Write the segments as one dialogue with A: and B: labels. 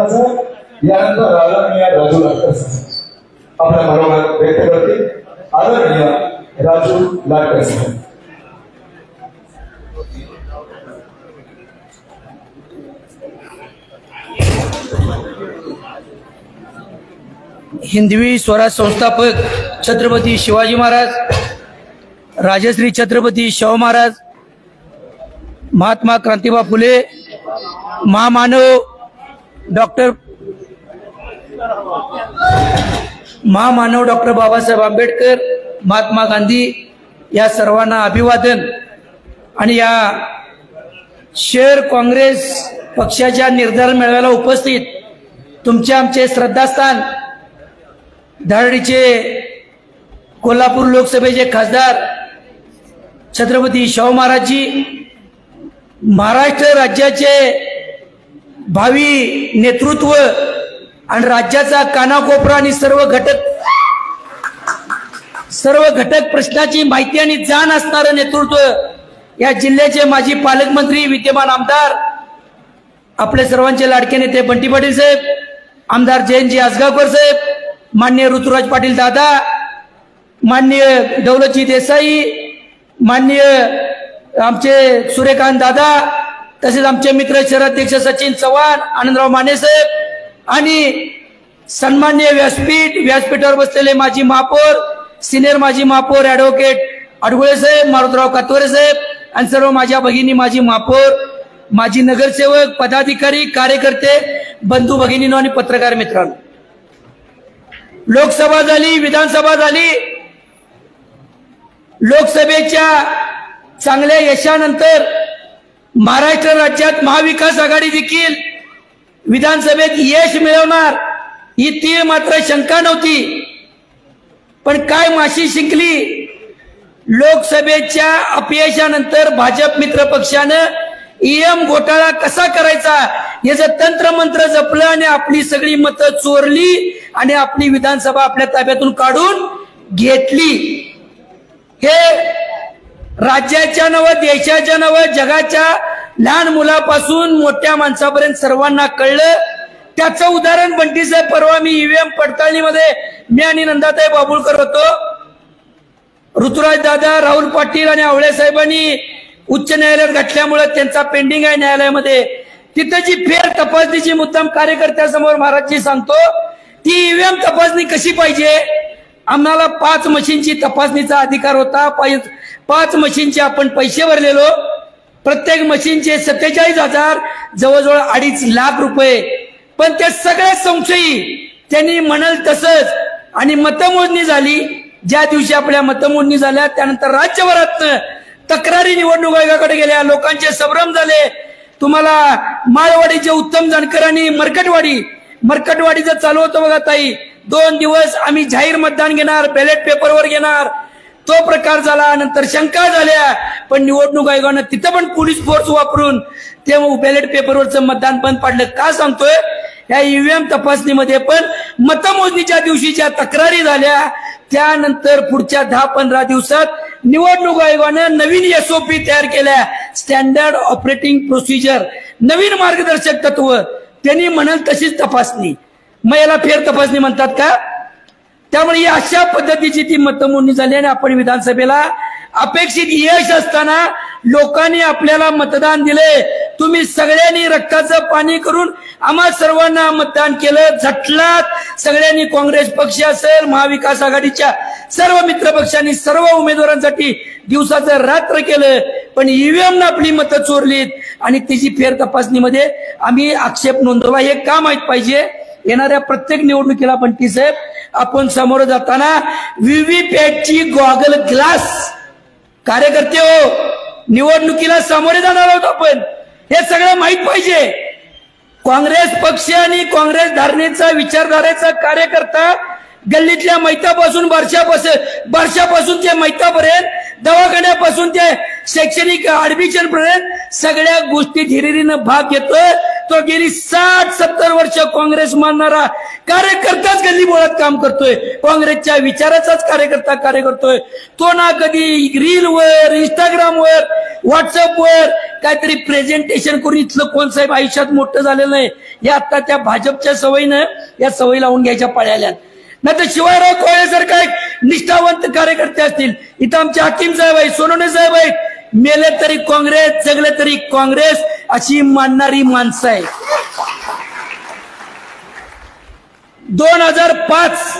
A: चव्हाणांचं यानंतर आदरणीय राजू लाटकर आपल्या बरोबर व्यक्त करतील. आदरणीय राजू लाटकर साहेब.
B: हिंदवी स्वराज संस्थापक छत्रपती शिवाजी महाराज, राजश्री छत्रपती शाहू महाराज, महात्मा क्रांतिबा फुले, महामानव डॉक्टर बाबासाहेब आंबेडकर, महात्मा गांधी या सर्वांना अभिवादन. आणि या शहर काँग्रेस पक्षाच्या निर्धारण मेळाव्याला उपस्थित तुमचे आमचे श्रद्धास्थान धारडीचे कोल्हापूर लोकसभेचे खासदार छत्रपती शाहू महाराजजी, महाराष्ट्र राज्याचे भावी नेतृत्व आणि राज्याचा कानाकोपरा आणि सर्व घटक प्रश्नाची माहिती आणि जाण असणारं नेतृत्व या जिल्ह्याचे माजी पालकमंत्री, विद्यमान आमदार, आपले सर्वांचे लाडके नेते बंटी पाटील साहेब, आमदार जयंतजी आसगावकर साहेब, माननीय ऋतुराज पाटील दादा, माननीय दौलतजी देसाई, माननीय आमचे सूर्यकांत दादा, तसेच आमचे मित्र शहराध्यक्ष सचिन चव्हाण, आनंदराव माने साहेब आणि सन्माननीय व्यासपीठावर बसलेले माजी महापौर, सिनियर माजी महापौर ऍडव्होकेट अडगुळे साहेब, मारुतराव कातवरे साहेब आणि सर्व माझ्या भगिनी, माजी महापौर, माजी नगरसेवक, पदाधिकारी, कार्यकर्ते, बंधू भगिनींनो आणि पत्रकार मित्रांनो, लोकसभा झाली, विधानसभा झाली. लोकसभेच्या चांगल्या यशानंतर महाराष्ट्र राज्यात महाविकास आघाडी देखील विधानसभेत यश मिळवणार ही तीळ मात्र शंका नव्हती. पण काय माशी शिंकली. लोकसभेच्या अपयशानंतर भाजप मित्र पक्षानं ईएम घोटाळा कसा करायचा याचं तंत्रमंत्र जपलं आणि आपली सगळी मतं चोरली आणि आपली विधानसभा आपल्या ताब्यातून काढून घेतली. हे राज्याच्या नवं, देशाच्या नवं, जगाच्या लहान मुलापासून मोठ्या माणसापर्यंत सर्वांना कळलं. त्याचं उदाहरण बंटी साहेब, परवा मी ईव्हीएम पडताळणीमध्ये मी आणि नंदाताई बाबुळकर होतो. ऋतुराज दादा, राहुल पाटील आणि आवळे साहेबांनी उच्च न्यायालयात घातल्यामुळे त्यांचा पेंडिंग आहे न्यायालयामध्ये. तिथं जी फेर तपासणीची मुद्दाम कार्यकर्त्यासमोर महाराजजी सांगतो, ती ईव्हीएम तपासणी कशी पाहिजे. आम्हाला 5 मशीनची तपासणीचा अधिकार होता. 5 मशीनचे आपण पैसे भरलेलो. प्रत्येक मशीनचे 47,000, जवळजवळ 2.5 लाख रुपये. पण ते सगळे संशयी त्यांनी म्हणाल तसंच. आणि मतमोजणी झाली. ज्या दिवशी आपल्या मतमोजणी झाल्या त्यानंतर राज्यभरातनं तक्रारी निवडणूक आयोगाकडे गेल्या. लोकांचे संभ्रम झाले. तुम्हाला माळवाडीचे उत्तम जानकर आणि मरकटवाडीचं चालू होतं बघा ताई. 2 दिवस आम्ही जाहीर मतदान घेणार, बॅलेट पेपरवर घेणार. तो प्रकार झाला. नंतर शंका झाल्या. पण निवडणूक आयोगानं तिथं पण पोलीस फोर्स वापरून ते बॅलेट पेपरवरचं मतदान बंद पाडलं. का सांगतोय, या ईव्हीएम तपासणीमध्ये पण मतमोजणीच्या दिवशी ज्या तक्रारी झाल्या त्यानंतर पुढच्या 10-15 दिवसात निवडणूक आयोगानं नवीन एसओपी तयार केल्या. स्टँडर्ड ऑपरेटिंग प्रोसिजर, नवीन मार्गदर्शक तत्व. त्यांनी म्हणाल तशीच तपासणी. मग याला फेर तपासणी म्हणतात का. त्यामुळे अशा पद्धतीची ती मतमोजणी झाली आणि आपण विधानसभेला अपेक्षित यश असताना लोकांनी आपल्याला मतदान दिले. तुम्ही सगळ्यांनी रक्ताचं पाणी करून आम्हा सर्वांना मतदान केलं. झटलात सगळ्यांनी. काँग्रेस पक्ष असेल, महाविकास आघाडीच्या सर्व मित्र पक्षांनी सर्व उमेदवारांसाठी दिवसाचं रात्र केलं. पण ईव्हीएमनं आपली मतं चोरलीत आणि तिची फेर तपासणीमध्ये आम्ही आक्षेप नोंदवला. हे का माहित पाहिजे. येणाऱ्या प्रत्येक निवडणुकीला बंटी साहेब आपण समोर जाताना व्हीव्हीपॅटची गॉगल ग्लास कार्यकर्ते हो, निवडणुकीला सामोरे जाणार आहोत आपण. हे सगळं माहित पाहिजे. काँग्रेस पक्ष आणि काँग्रेस धारणेचा, विचारधारेचा कार्यकर्ता गल्लीतल्या मैतापासून बारशापासून ते मैतापर्यंत, दवाखान्यापासून ते शैक्षणिक ऍडमिशन पर्यंत सगळ्या गोष्टी हिरिरीनं भाग घेतोय. तो गेली 60-70 वर्ष काँग्रेस मानणारा कार्यकर्ताच गल्लीबोळात काम करतोय, काँग्रेसच्या विचाराचाच कार्यकर्ता कार्य करतोय. तो ना कधी रीलवर, इंस्टाग्रामवर, व्हॉट्सअपवर काहीतरी प्रेझेंटेशन करून इथलं कोण साहेब आयुष्यात मोठं झालेलं नाही. या आता त्या भाजपच्या सवयीनं या सवयी लावून घ्यायच्या पळाल्यात. नाही तर शिवाजीराव कोळेसारखा एक निष्ठावंत कार्यकर्ते असतील. इथं आमचे हाकीम साहेब आहेत, सोनवणे साहेब आहेत. मेले तरी काँग्रेस, जगले तरी काँग्रेस अशी मानणारी माणसं आहेत. 2005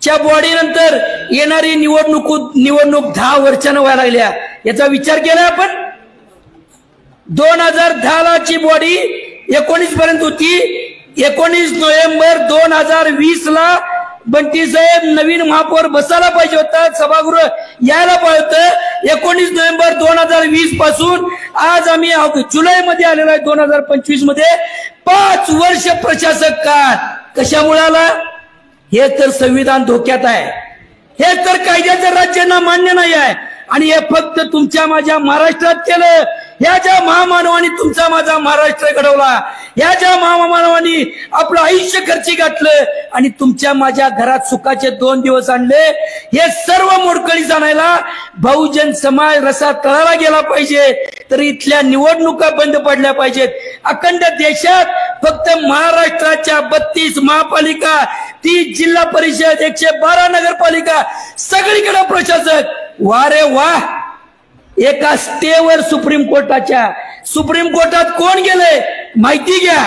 B: च्या बॉडी नंतर येणारी निवडणूक 10 वर्षानं व्हायला लागल्या. याचा विचार केला आपण. 2010 ची बॉडी 19 पर्यंत होती. 19 नोव्हेंबर 2020 ला बंटी साहेब नवीन महापौर बसायला पाहिजे होता, सभागृह यायला पाहिजे होतं. 19 नोव्हेंबर 2020 पासून आज आम्ही जुलैमध्ये आलेलो आहे 2025 मध्ये. 5 वर्ष प्रशासक काळ कशामुळे आला? हे तर संविधान धोक्यात आहे, हे तर कायद्याचं राज्यांना मान्य नाही आहे. आणि हे फक्त तुमच्या माझ्या महाराष्ट्रात केलं. ह्या ज्या महामानवांनी तुमचा माझा महाराष्ट्र घडवला, ह्या ज्या महामानवांनी आपलं आयुष्य खर्ची घातलं आणि तुमच्या माझ्या घरात सुखाचे 2 दिवस आणले, हे सर्व मोडकळीस आणायला बहुजन समाज रसा तळाला गेला पाहिजे. तर इथल्या निवडणुका बंद पडल्या पाहिजेत. अखंड देशात फक्त महाराष्ट्राच्या 32 महापालिका, 30 जिल्हा परिषद, 112 नगरपालिका, सगळीकडे प्रशासक. वा रे वा. एका स्टेवर सुप्रीम कोर्टात कोण गेले माहिती घ्या.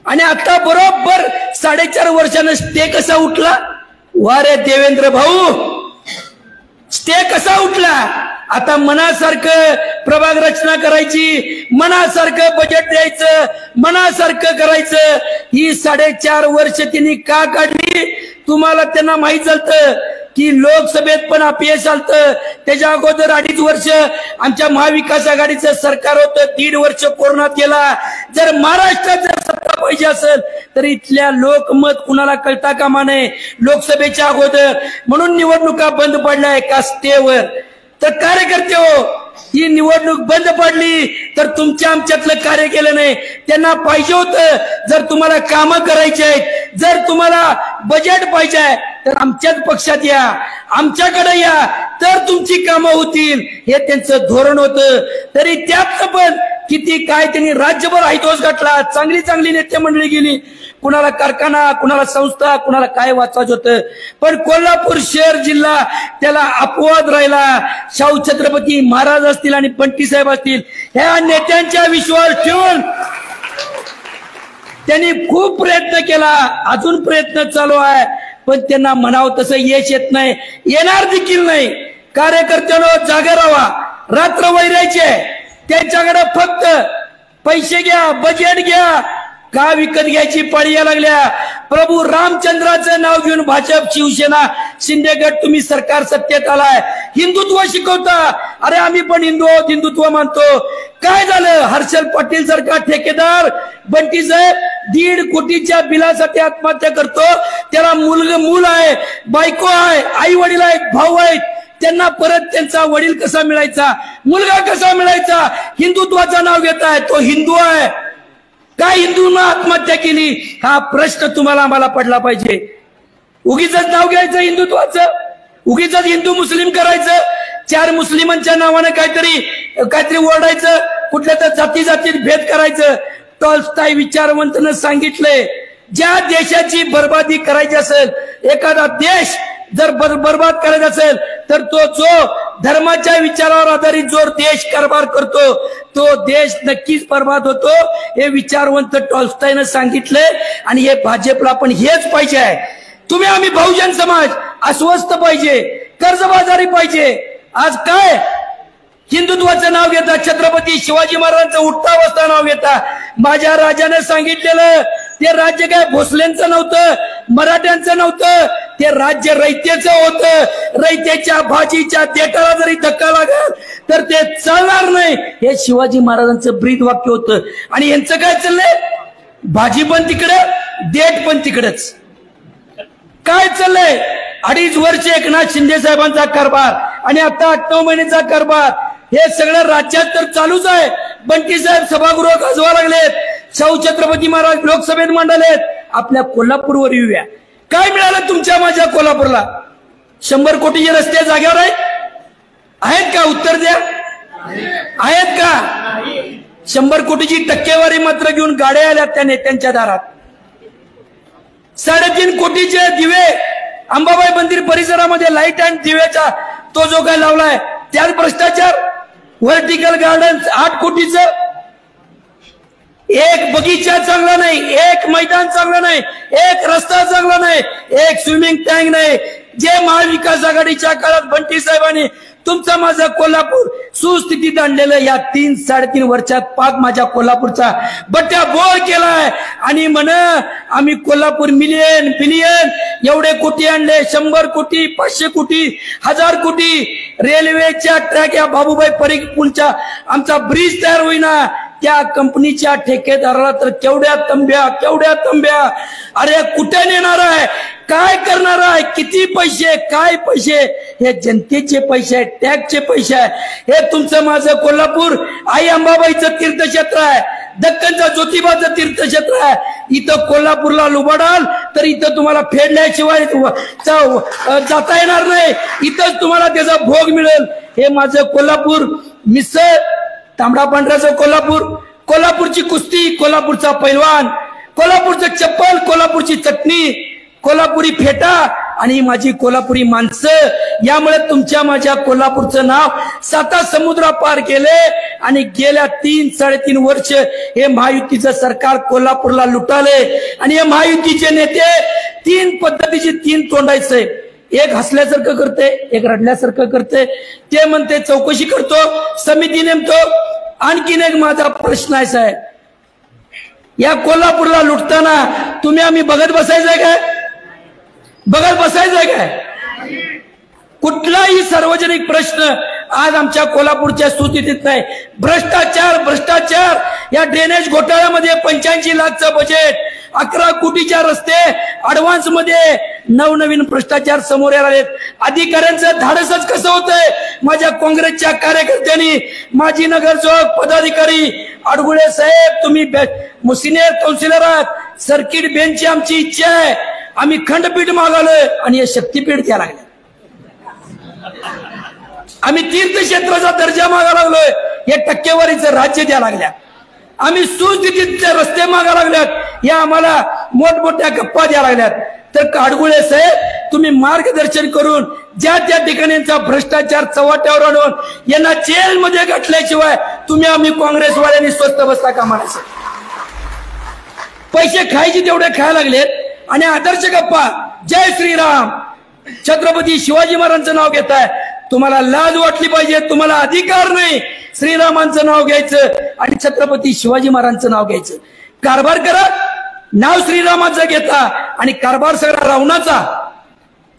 B: आणि आता बरोबर 4.5 वर्षानं स्टे कसा उठला? वा रे देवेंद्र भाऊ, स्टे कसा उठला? आता मनासारखं प्रभाग रचना करायची, मनासारखं बजेट द्यायचं, मनासारखं करायचं. ही 4.5 वर्ष त्यांनी का काढली? तुम्हाला त्यांना माहित झालं की लोकसभेत पण अपयश आलतं. त्याच्या अगोदर 2.5 वर्ष आमच्या महाविकास आघाडीचं सरकार होतं, 1.5 वर्ष कोरोनात गेला. जर महाराष्ट्रात जर सत्ता पाहिजे असेल तर इथल्या लोकमत कुणाला कळता कामा नये लोकसभेच्या अगोदर. म्हणून निवडणुका बंद पडल्या एका स्टेवर. तर कार्यकर्ते हो, ही निवडणूक बंद पडली तर तुमच्या आमच्यातलं कार्य केलं नाही. त्यांना पाहिजे होतं, जर तुम्हाला कामं करायची आहेत, जर तुम्हाला बजेट पाहिजे आहे तर आमच्याच पक्षात या, आमच्याकडे या, तर तुमची कामं होतील. हे त्यांचं धोरण होतं. तरी त्यात पण किती काय त्यांनी राज्यभर हायतोस घातला. चांगली नेते मंडळी गेली, कुणाला कारखाना, कुणाला संस्था, कुणाला काय वाचायचं होतं. पण कोल्हापूर शहर जिल्हा त्याला अपवाद राहिला. शाहू छत्रपती महाराज असतील आणि बंटी साहेब असतील, ह्या नेत्यांच्या विश्वास ठेवून त्यांनी खूप प्रयत्न केला. अजून प्रयत्न चालू आहे, पण त्यांना म्हणावं तसं यश येत नाही, येणार देखील नाही. कार्यकर्त्यांनो जागा राहा. रात्र वैरायचे त्यांच्याकडे फक्त पैसे घ्या, बजेट घ्या, का विकत घ्यायची पाळी या लागल्या. प्रभू रामचंद्राचं नाव घेऊन भाजप, शिवसेना, शिंदे गट तुम्ही सरकार सत्तेत आलाय. हिंदुत्व शिकवता. अरे आम्ही पण हिंदू आहोत, हिंदुत्व मानतो. काय झालं? हर्षल पाटील सारखा ठेकेदार बंटी साहेब 1.5 कोटीच्या बिलासाठी आत्महत्या करतो. त्याला मूल आहे, बायको आहे, आई वडील आहेत, भाऊ आहेत. त्यांना परत त्यांचा वडील कसा मिळायचा, मुलगा कसा मिळायचा? हिंदुत्वाचं नाव घेताय, तो हिंदू आहे. काय हिंदूंना आत्महत्या केली? हा प्रश्न तुम्हाला आम्हाला पडला पाहिजे. उगीच नाव घ्यायचं हिंदुत्वाचं, उगीच हिंदू मुस्लिम करायचं, 4 मुस्लिमांच्या नावानं काहीतरी ओरडायचं, कुठल्या तर जातीत भेद करायचं. टॉल्स्टॉय विचारवंतनं सांगितलंय, ज्या देशाची बर्बादी करायची असेल, एखादा देश जर बर्बाद करायचा असेल तर तो जो धर्माच्या विचारावर आधारित जो देश कारभार करतो तो देश नक्कीच बर्बाद होतो. हे विचारवंत टॉल्स्टॉयनं सांगितलंय. आणि हे भाजपला पण हेच पाहिजे आहे. तुम्ही आम्ही बहुजन समाज अस्वस्थ पाहिजे, कर्जबाजारी पाहिजे. आज काय हिंदुत्वाचं नाव घेता, छत्रपती शिवाजी महाराजांचं उठता बसता नाव घेता. माझ्या राजाने सांगितलेलं ते राज्य काय भोसलेंचं नव्हतं, मराठ्यांचं नव्हतं, ते राज्य रयतेचं होतं. रयतेच्या भाजीच्या देठाला जरी धक्का लागल तर ते चालणार नाही, हे शिवाजी महाराजांचं ब्रीद वाक्य होतं. आणि यांचं काय चाललंय? भाजी पण तिकडं, देठ पण तिकडच. काय चाललंय? 2.5 वर्ष एकनाथ शिंदे साहेबांचा कारभार आणि आता 8-9 महिन्याचा कारभार, हे सगळं राज्यात तर चालूच आहे. बंटी साहेब सभागृह गाजवा लागलेत, शाहू छत्रपती महाराज लोकसभेत मांडलेत, आपल्या कोल्हापूरवर येऊया. काय मिळालं तुमच्या माझ्या कोल्हापूरला? 100 कोटीचे रस्ते जागेवर आहेत का? उत्तर द्या. आहेत का? 100 कोटीची टक्केवारी मात्र घेऊन गाड्या आल्या त्या नेत्यांच्या दारात. 3.5 कोटीचे दिवे अंबाबाई मंदिर परिसरामध्ये लाईट अँड दिव्याचा तो जो काय लावलाय त्यात भ्रष्टाचार. Vertical garden 8 कोटीचं. एक बगीचा चांगला नाही, एक मैदान चांगलं नाही, एक रस्ता चांगला नाही, एक स्विमिंग टँक नाही. जे महाविकास आघाडीच्या काळात बंटी साहेबांनी तुमचा माझा कोल्हापूर सुस्थितीत आणलेलं या 3-3.5 वर्षात पाक माझ्या कोल्हापूरचा बट्ट्या बोळ केलाय. आणि म्हण आम्ही कोल्हापूर मिलियन बिलियन एवढे कोटी आणले. 100 कोटी, 500 कोटी, 1000 कोटी. रेल्वेच्या ट्रॅक या बाबूभाई परीख पुलच्या आमचा ब्रिज तयार होईना. त्या कंपनीच्या ठेकेदाराला तर केवढ्या तंब्या. अरे कुठे नेणार आहे? काय करणार आहे? किती पैसे? काय पैसे? हे जनतेचे पैसे आहेत, टॅक्सचे पैसे आहे. हे तुमचं माझं कोल्हापूर आई अंबाबाईचं तीर्थक्षेत्र आहे, दक्कनचं ज्योतिबाचं तीर्थक्षेत्र आहे. इथं कोल्हापूरला लुबाडाल तर इथं तुम्हाला फेडल्याशिवाय जाता येणार नाही. इथंच तुम्हाला त्याचा भोग मिळेल. हे माझं कोल्हापूर. मिसळ, तांबडा पांढऱ्याचं कोल्हापूर, कोल्हापूरची कुस्ती, कोल्हापूरचा पैलवान, कोल्हापूरचं चप्पल, कोल्हापूरची चटणी, कोल्हापुरी फेटा आणि माझी कोल्हापुरी माणसं. यामुळे तुमच्या माझ्या कोल्हापूरचं नाव 7 समुद्र पार केले. आणि गेल्या 3-3.5 वर्ष हे महायुतीचं सरकार कोल्हापूरला लुटाले. आणि हे महायुतीचे नेते 3 पद्धतीची 3 तोंडायचे. एक हसल्यासारखं करते, एक रडल्यासारखं करते. ते म्हणते चौकशी करतो, समिती नेमतो. आणखीन एक माझा प्रश्न आहे साहेब, या कोल्हापूरला लुटताना तुम्ही आम्ही बघत बसायचंय काय? कुठलाही सार्वजनिक प्रश्न आज आमच्या कोल्हापूरच्या स्थितीत नाही. भ्रष्टाचार. या ड्रेनेज घोटाळ्यामध्ये 85 लाखचं बजेट, 11 कोटीच्या रस्ते, ऍडव्हान्स मध्ये नवनवीन भ्रष्टाचार समोर आलेत. अधिकाऱ्यांचं धाडसच कसं होतंय? माझ्या काँग्रेसच्या कार्यकर्त्यांनी, माजी नगरसेवक पदाधिकारी अडगुळे साहेब, तुम्ही सिनियर काउन्सिलर आहात, सर्किट बेंचची आमची इच्छा आहे. आम्ही खंडपीठ मागवलोय आणि हे शक्तीपीठ द्यायला लागले. आम्ही तीर्थक्षेत्राचा दर्जा मागायला लागलोय, हे टक्केवारीचं राज्य द्यायला लागल्या. आम्ही सुस्थितीचे रस्ते मागायला लागल्यात, या आम्हाला मोठमोठ्या गप्पा द्यायला लागल्यात. तर अडगुळे साहेब, तुम्ही मार्गदर्शन करून ज्या त्या ठिकाणीचा भ्रष्टाचार चव्हाट्यावर आणून यांना जेलमध्ये घातल्याशिवाय तुम्ही आम्ही काँग्रेसवाल्यांनी स्वस्त बसता कामा नये. पैसे खायचे तेवढे खायला लागलेत. आणि आदर्श गप्पा, जय श्रीराम, छत्रपती शिवाजी महाराजांचं नाव घेताय. तुम्हाला लाज वाटली पाहिजे. तुम्हाला अधिकार नाही श्रीरामांचं नाव घ्यायचं आणि छत्रपती शिवाजी महाराजांचं नाव घ्यायचं. कारभार करा, नाव श्रीरामाचं घेता आणि कारभार सगळा रावणाचा.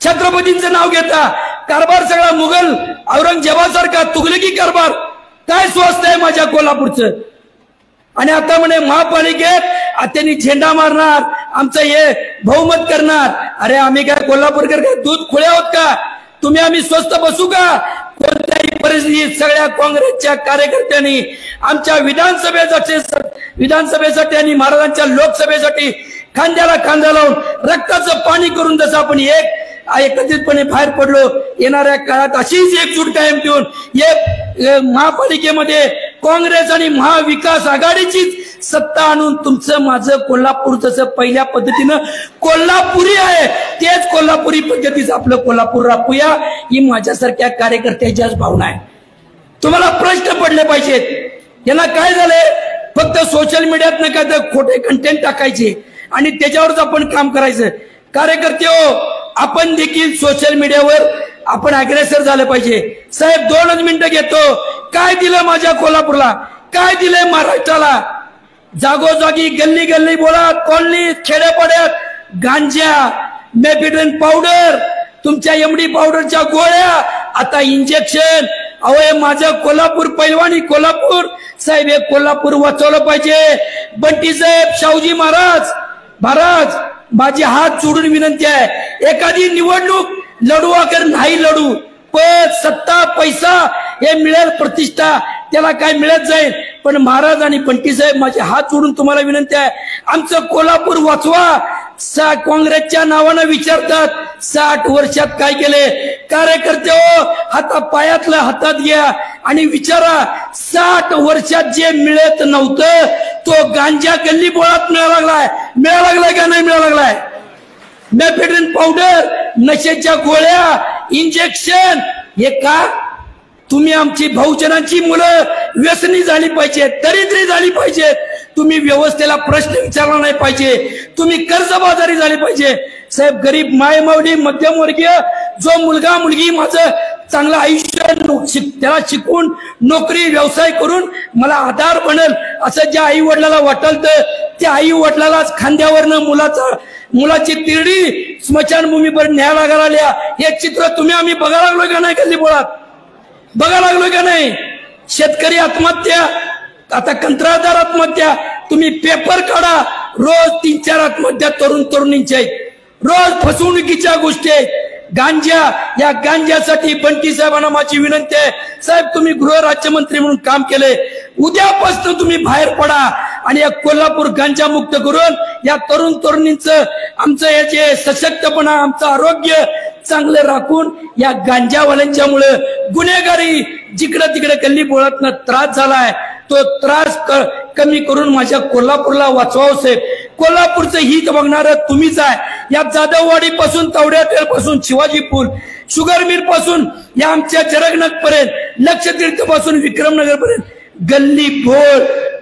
B: छत्रपतींचं नाव घेता, कारभार सगळा मुघल औरंगजेबासारखा तुगलकी कारभार. काय स्वस्त आहे माझ्या कोल्हापूरचं? आणि आता म्हणे महापालिकेत त्यांनी झेंडा मारणार, आमचं हे बहुमत करणार. अरे आम्ही काय कोल्हापूरकर काय दूध खुळे आहोत का? तुम्ही आम्ही स्वस्त बसू का? कोणत्याही परिस्थितीत सगळ्या काँग्रेसच्या कार्यकर्त्यांनी आमच्या विधानसभेसाठी आणि महाराजांच्या लोकसभेसाठी खांद्याला खांदा लावून रक्ताचं पाणी करून जसं आपण एकत्रितपणे बाहेर पडलो, येणाऱ्या काळात अशीच एकजूट कायम ठेवून महापालिकेमध्ये काँग्रेस आणि महाविकास आघाडीचीच सत्ता आणून तुमचं माझं कोल्हापूर जसं पहिल्या पद्धतीनं कोल्हापुरी आहे तेच कोल्हापुरी पद्धतीचं आपलं कोल्हापूर राखूया, ही माझ्यासारख्या कार्यकर्त्याची आज भावना आहे. तुम्हाला प्रश्न पडले पाहिजेत. यांना काय झालंय? फक्त सोशल मीडियात नका तर खोटे कंटेंट टाकायचे आणि त्याच्यावरच आपण काम करायचं. कार्यकर्ते हो, आपण देखील सोशल मीडियावर आपण अग्रेसर झालं पाहिजे. साहेब 2 मिनिटं घेतो. काय दिलं माझ्या कोल्हापूरला? काय दिलंय महाराष्ट्राला? जागोजागी गल्ली गल्ली बोला, कॉलनी खेड्यापाड्यात गांजा, मेफेड्रिन पावडर, तुमच्या एमडी पावडरच्या गोळ्या, आता इंजेक्शन. अहो माझं कोल्हापूर पैलवानी कोल्हापूर. साहेब हे कोल्हापूर वाचवलं पाहिजे. बंटी साहेब, शाहूजी महाराज माझी हात जोडून विनंती आहे, एखादी निवडणूक लढू अगर नाही लढू, पद सत्ता पैसा हे मिळेल, प्रतिष्ठा त्याला काय मिळत जाईल, पण महाराज आणि बंटी साहेब माझे हात जोडून तुम्हाला विनंती आहे, आमचं कोल्हापूर वाचवा. काँग्रेसच्या नावानं विचारतात 60 वर्षात काय केले. कार्यकर्ते हो, पायातलं हातात घ्या आणि विचारा 60 वर्षात जे मिळत नव्हतं तो गांजा गल्ली बोळात मिळायला लागलाय का नाही मिळायला लागलाय. मेफेड्रिन पावडर, नशेच्या गोळ्या, इंजेक्शन, हे का. तुम्ही आमची बहुजनांची मुलं व्यसनी झाली पाहिजे, दरिद्री झाली पाहिजे, तुम्ही व्यवस्थेला प्रश्न विचारला नाही पाहिजे, तुम्ही कर्जबाजारी झाली पाहिजे. साहेब, गरीब मायमावली मध्यमवर्गीय जो मुलगा मुलगी माझं चांगलं आयुष्य त्याला शिकून नोकरी व्यवसाय करून मला आधार बनेल असं ज्या आई वडिलाला वाटलं तर त्या आई वडिलालाच खांद्यावरनं मुलाची तिरडी स्मशानभूमीवर न्यायला लागल्या. हे चित्र तुम्ही आम्ही बघायला लागलोय का नाही गल्ली बोळात, बघायला लागलोय का नाही. शेतकरी आत्महत्या, आता कंत्राटदार आत्महत्या, तुम्ही पेपर काढा, रोज 3-4 आत्महत्या तरुण तरुणींच्या आहेत, रोज फसवणुकीच्या गोष्टी आहेत. गांजा, या गांजासाठी बंटी साहेबांना माझी विनंती आहे, साहेब तुम्ही गृहराज्यमंत्री म्हणून काम केले, उद्यापासून तुम्ही बाहेर पडा आणि या कोल्हापूर गांजा मुक्त करून या तरुण तरुणींचं आमचं हे जे सशक्तपणा, आमचं आरोग्य चांगलं राखून या गांजावाल्यांच्या मुळे गुन्हेगारी जिकडे तिकडे गल्ली बोळातनं त्रास झालाय तो त्रास कमी करून माझ्या कोल्हापूरला वाचवावं. साहेब, कोल्हापूरचं हित बघणारं तुम्हीच आहे. या जाधववाडी पासून, तावड्याटेल पासून, शिवाजी पूल, शुगर मिल पासून या आमच्या जरगनगर पर्यंत, लक्षतीर्थ पासून विक्रमनगर पर्यंत गल्ली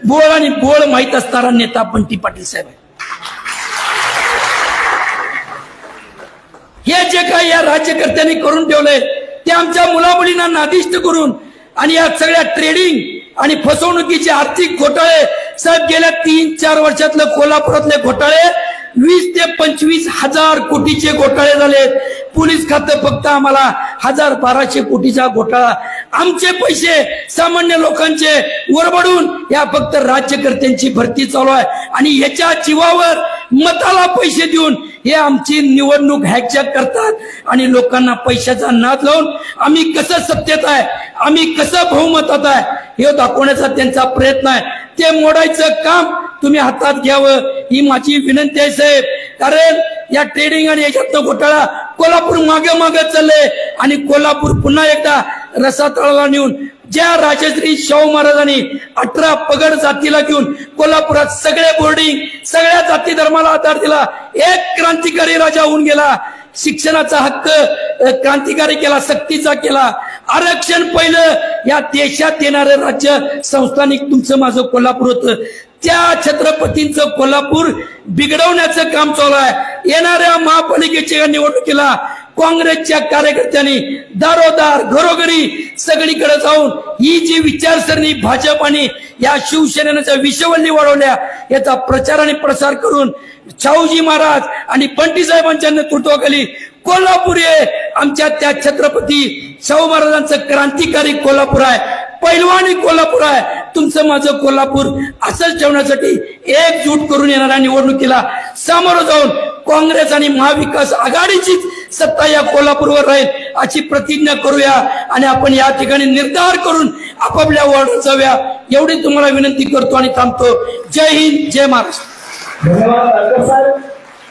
B: बोळ आणि बोळ माहित असणारा नेता बंटी पाटील साहेब आहे. हे जे काही या राज्यकर्त्यांनी करून ठेवलंय ते आमच्या मुलामुलींना नादिष्ट करून आणि या सगळ्या ट्रेडिंग आणि फसवणुकीचे आर्थिक घोटाळे. साहेब, गेल्या 3-4 वर्षातले कोल्हापुरातले घोटाळे 20 ते 25 हजार कोटीचे घोटाळे झाले. पोलीस खातं फक्त आम्हाला 1000-1200 कोटीचा घोटाळा. आमचे पैसे सामान्य लोकांचे वरबडून या फक्त राज्यकर्त्यांची भरती चालू आहे आणि ह्याच्या जीवावर मताला पैसे देऊन हे आमची निवडणूक हॅकचॅक करतात आणि लोकांना पैशाचा नाद लावून आम्ही कसं सत्तेत आहे, आम्ही कसं बहुमतात आहे हे दाखवण्याचा त्यांचा प्रयत्न आहे. ते मोडायचं काम तुम्ही हातात घ्यावं ही माझी विनंती आहे साहेब. कारण या ट्रेडिंग आणि याच्यातनं घोटाळा कोल्हापूर मागे चालले आणि कोल्हापूर पुन्हा एकदा रसातळाला नेऊन ज्या राजश्री शाहू महाराजांनी 18 पगड जातीला घेऊन कोल्हापुरात सगळे बोर्डिंग, सगळ्या जाती धर्माला आधार दिला, एक क्रांतिकारी राजा होऊन गेला, शिक्षणाचा हक्क क्रांतिकारी केला, सक्तीचा केला, आरक्षण पहिलं, या देशात येणारं राज्य संस्थानिक तुमचं माझं कोल्हापूर होतं. त्या छत्रपतींचं कोल्हापूर बिघडवण्याचं काम चालू आहे. येणाऱ्या महापालिकेच्या निवडणुकीला काँग्रेसच्या कार्यकर्त्यांनी दारोदार घरोघरी सगळीकडे जाऊन ही जी विचारसरणी भाजप आणि या शिवसेनेच्या विषवल्ली वाढवल्या याचा प्रचार आणि प्रसार करून शाहूजी महाराज आणि बंटी साहेबांच्या नेतृत्वाखाली कोल्हापूर हे आमच्या त्या छत्रपती शाहू महाराजांचं क्रांतिकारी कोल्हापूर आहे, पैलवानी कोल्हापूर आहे. तुमचं माझं कोल्हापूर असंच ठेवण्यासाठी एकजूट करून येणाऱ्या निवडणुकीला सामोरं जाऊन काँग्रेस आणि महाविकास आघाडीचीच सत्ता या कोल्हापूरवर राहील अशी प्रतिज्ञा करूया आणि आपण या ठिकाणी निर्धार करून आपापल्या वॉर्डात जाऊया एवढी तुम्हाला विनंती करतो आणि थांबतो. जय हिंद, जय महाराष्ट्र.
A: धन्यवाद डॉक्टर साहेब.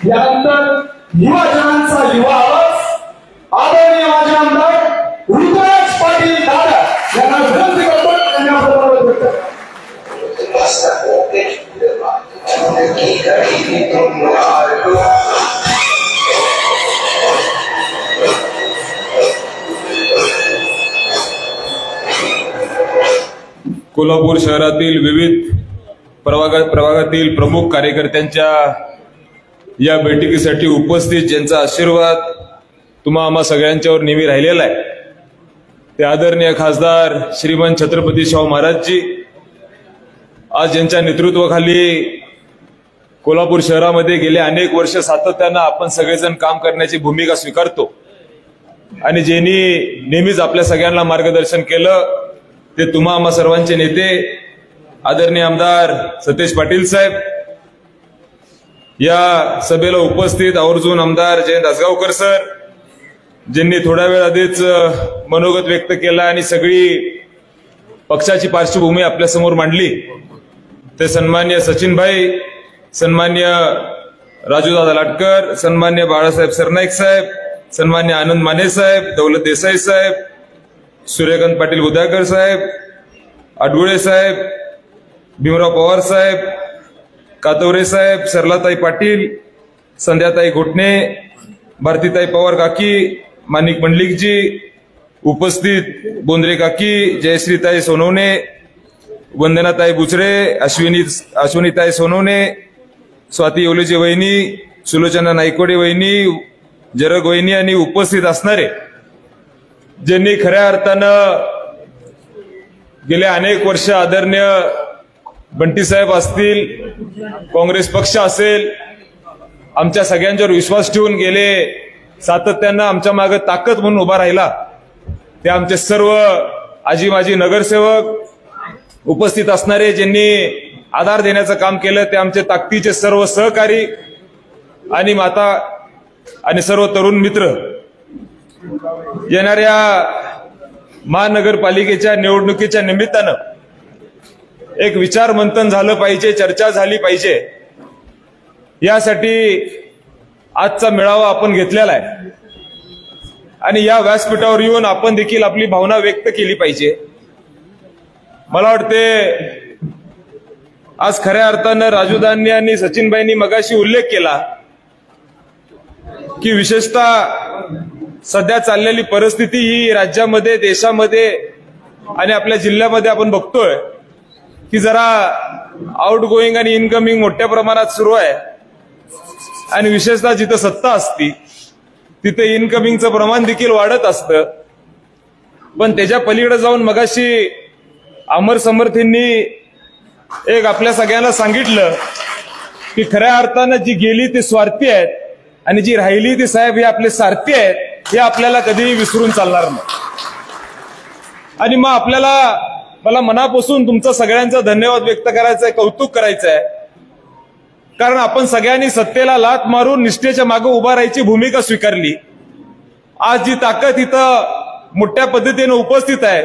A: यानंतर युवाजनांचा युवा आवाज आदरणीय माजी आमदार ऋतुराज पाटील दादा यांना विनंती करतो.
C: कोल्हापूर शहरातील विविध प्रभागातील प्रमुख कार्यकर्त्यांच्या या बैठकीसाठी उपस्थित, ज्यांचा आशीर्वाद तुम्हा आम्हा सगळ्यांच्यावर नेहमी राहिलेला आहे, ते आदरणीय खासदार श्रीमंत छत्रपती शाहू महाराजजी, आज ज्यांच्या नेतृत्वाखाली कोल्हापूर शहरामध्ये गेले अनेक वर्ष सातत्यानं आपण सगळेजण काम करण्याची भूमिका स्वीकारतो आणि ज्यांनी नेहमीच आपल्या सगळ्यांना मार्गदर्शन केलं ते तुम्हा आम्हा सर्वांचे नेते आदरणीय आमदार सतेज पाटील साहेब, या सभेला उपस्थित आवर्जून आमदार जयंत आसगावकर सर, ज्यांनी थोड्या वेळ आधीच मनोगत व्यक्त केला आणि सगळी पक्षाची पार्श्वभूमी आपल्या समोर मांडली, ते सन्मान्य सचिन भाई, सन्मान्य राजूदादा लाटकर, सन्मान्य बाळासाहेब सरनाईक साहेब, सन्मान्य आनंद माने साहेब, दौलत देसाई साहेब, सूर्यकांत पाटील बुधाकर साहेब, आडगुळे साहेब, भीमराव पवार साहेब, कातवरे साहेब, सरलाताई पाटील, संध्याताई घोटणे, भारतीताई पवार काकी, माणिक मंडलिकजी, उपस्थित बोंद्रे काकी, जयश्रीताई सोनवणे, वंदनाताई बुचरे, अश्विनीताई सोनवणे, स्वाती येवलेची वहिनी, सुलोचना नाईकवाडे वहिनी, जरग वहिनी आणि उपस्थित असणारे ज्यांनी खऱ्या अर्थानं गेल्या अनेक वर्ष आदरणीय बंटी साहेब असतील, काँग्रेस पक्ष असेल, आमच्या सगळ्यांच्यावर विश्वास ठेवून गेले सातत्यानं आमच्या मागे ताकद म्हणून उभा राहिला, ते आमचे सर्व आजी माजी नगरसेवक, उपस्थित असणारे ज्यांनी आधार देण्याचं काम केलं ते आमचे ताकदीचे सर्व सहकारी आणि माता आणि सर्व तरुण मित्र, येणाऱ्या महानगरपालिकेच्या निवडणुकीच्या निमित्तानं एक विचार मंथन झालं पाहिजे, चर्चा झाली पाहिजे, यासाठी आजचा मेळावा आपण घेतलेला आहे आणि या व्यासपीठावर येऊन आपण देखील आपली भावना व्यक्त केली पाहिजे. मला वाटते आज खऱ्या अर्थानं राजूदांनी आणि सचिनबाईंनी मगाशी उल्लेख केला की विशेषतः सध्या चाललेली परिस्थिती ही राज्यामध्ये, देशामध्ये आणि आपल्या जिल्ह्यामध्ये आपण बघतोय की जरा आउट गोईंग आणि इनकमिंग मोठ्या प्रमाणात सुरू आहे आणि विशेषतः जिथं सत्ता असती तिथे इनकमिंगचं प्रमाण देखील वाढत असतं. पण त्याच्या पलीकडे जाऊन मगाशी अमर समर्थींनी एक आपल्या सगळ्यांना सांगितलं की खऱ्या अर्थानं जी गेली ती स्वार्थी आहेत आणि जी राहिली ती साहेब हे आपले सारथी आहेत, हे आपल्याला कधीही विसरून चालणार नाही. आणि मग मला मनापासून तुमचं सगळ्यांचा धन्यवाद व्यक्त करायचा आहे, कौतुक करायचं आहे, कारण आपण सगळ्यांनी सत्तेला लाथ मारून निष्ठेच्या मागे उभा राहायची भूमिका स्वीकारली. आज जी ताकद इथं मोठ्या पद्धतीने उपस्थित आहे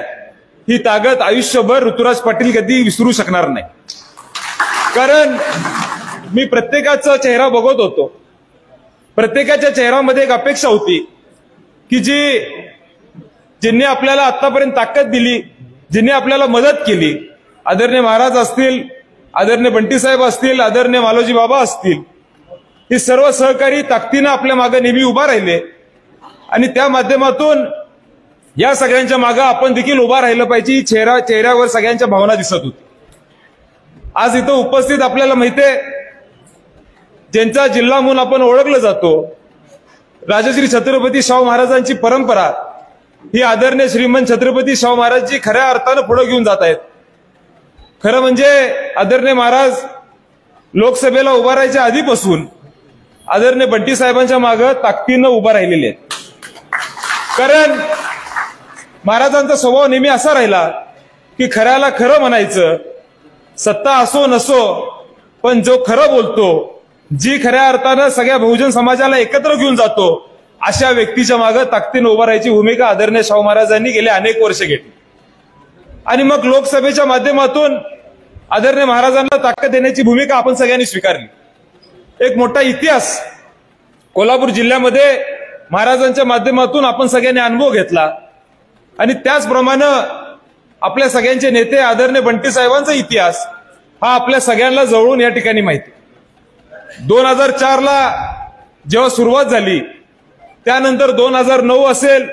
C: ही ताकद आयुष्यभर ऋतुराज पाटील कधी विसरू शकणार नाही. कारण मी प्रत्येकाचा चेहरा बघत होतो, प्रत्येकाच्या चेहऱ्यामध्ये एक अपेक्षा होती की ज्यांनी आपल्याला आतापर्यंत ताकद दिली, ज्यांनी आपल्याला मदत केली, आदरणीय महाराज असतील, आदरणीय बंटी साहेब असतील, आदरणीय मालोजी बाबा असतील, हे सर्व सहकारी ताकदीनं आपल्या मागे नेहमी उभा राहिले आणि त्या माध्यमातून या सगळ्यांच्या मागे आपण देखील उभा राहिलं पाहिजे. चेहऱ्यावर सगळ्यांच्या भावना दिसत होती. आज इथं उपस्थित आपल्याला माहितीये ज्यांचा जिल्हा म्हणून आपण ओळखलं जातो, राजश्री छत्रपती शाहू महाराजांची परंपरा ही आदरणीय श्रीमंत छत्रपती शाहू महाराजजी खऱ्या अर्थानं पुढे घेऊन जात आहेत. खरं म्हणजे आदरणीय महाराज लोकसभेला उभा राहायच्या आधीपासून आदरणीय बंटी साहेबांच्या मागे ताकदीनं उभा राहिलेले आहेत. कारण महाराजांचा स्वभाव नेहमी असा राहिला की खऱ्याला खरं म्हणायचं, सत्ता असो नसो, पण जो खरं बोलतो, जी खऱ्या अर्थानं सगळ्या बहुजन समाजाला एकत्र घेऊन जातो, अशा व्यक्तीच्या मागे ताकदीनं उभा राहायची भूमिका आदरणीय शाहू महाराजांनी गेले अनेक वर्ष घेतली. आणि मग लोकसभेच्या माध्यमातून आदरणीय महाराजांना ताकद देण्याची भूमिका आपण सगळ्यांनी स्वीकारली. एक मोठा इतिहास कोल्हापूर जिल्ह्यामध्ये महाराजांच्या माध्यमातून आपण सगळ्यांनी अनुभव घेतला आणि त्याचप्रमाणे आपल्या सगळ्यांचे नेते आदरणीय बंटी साहेबांचा इतिहास हा आपल्या सगळ्यांना जवळून या ठिकाणी माहिती. 2004ला जेव्हा सुरुवात झाली, त्यानंतर 2009 असेल,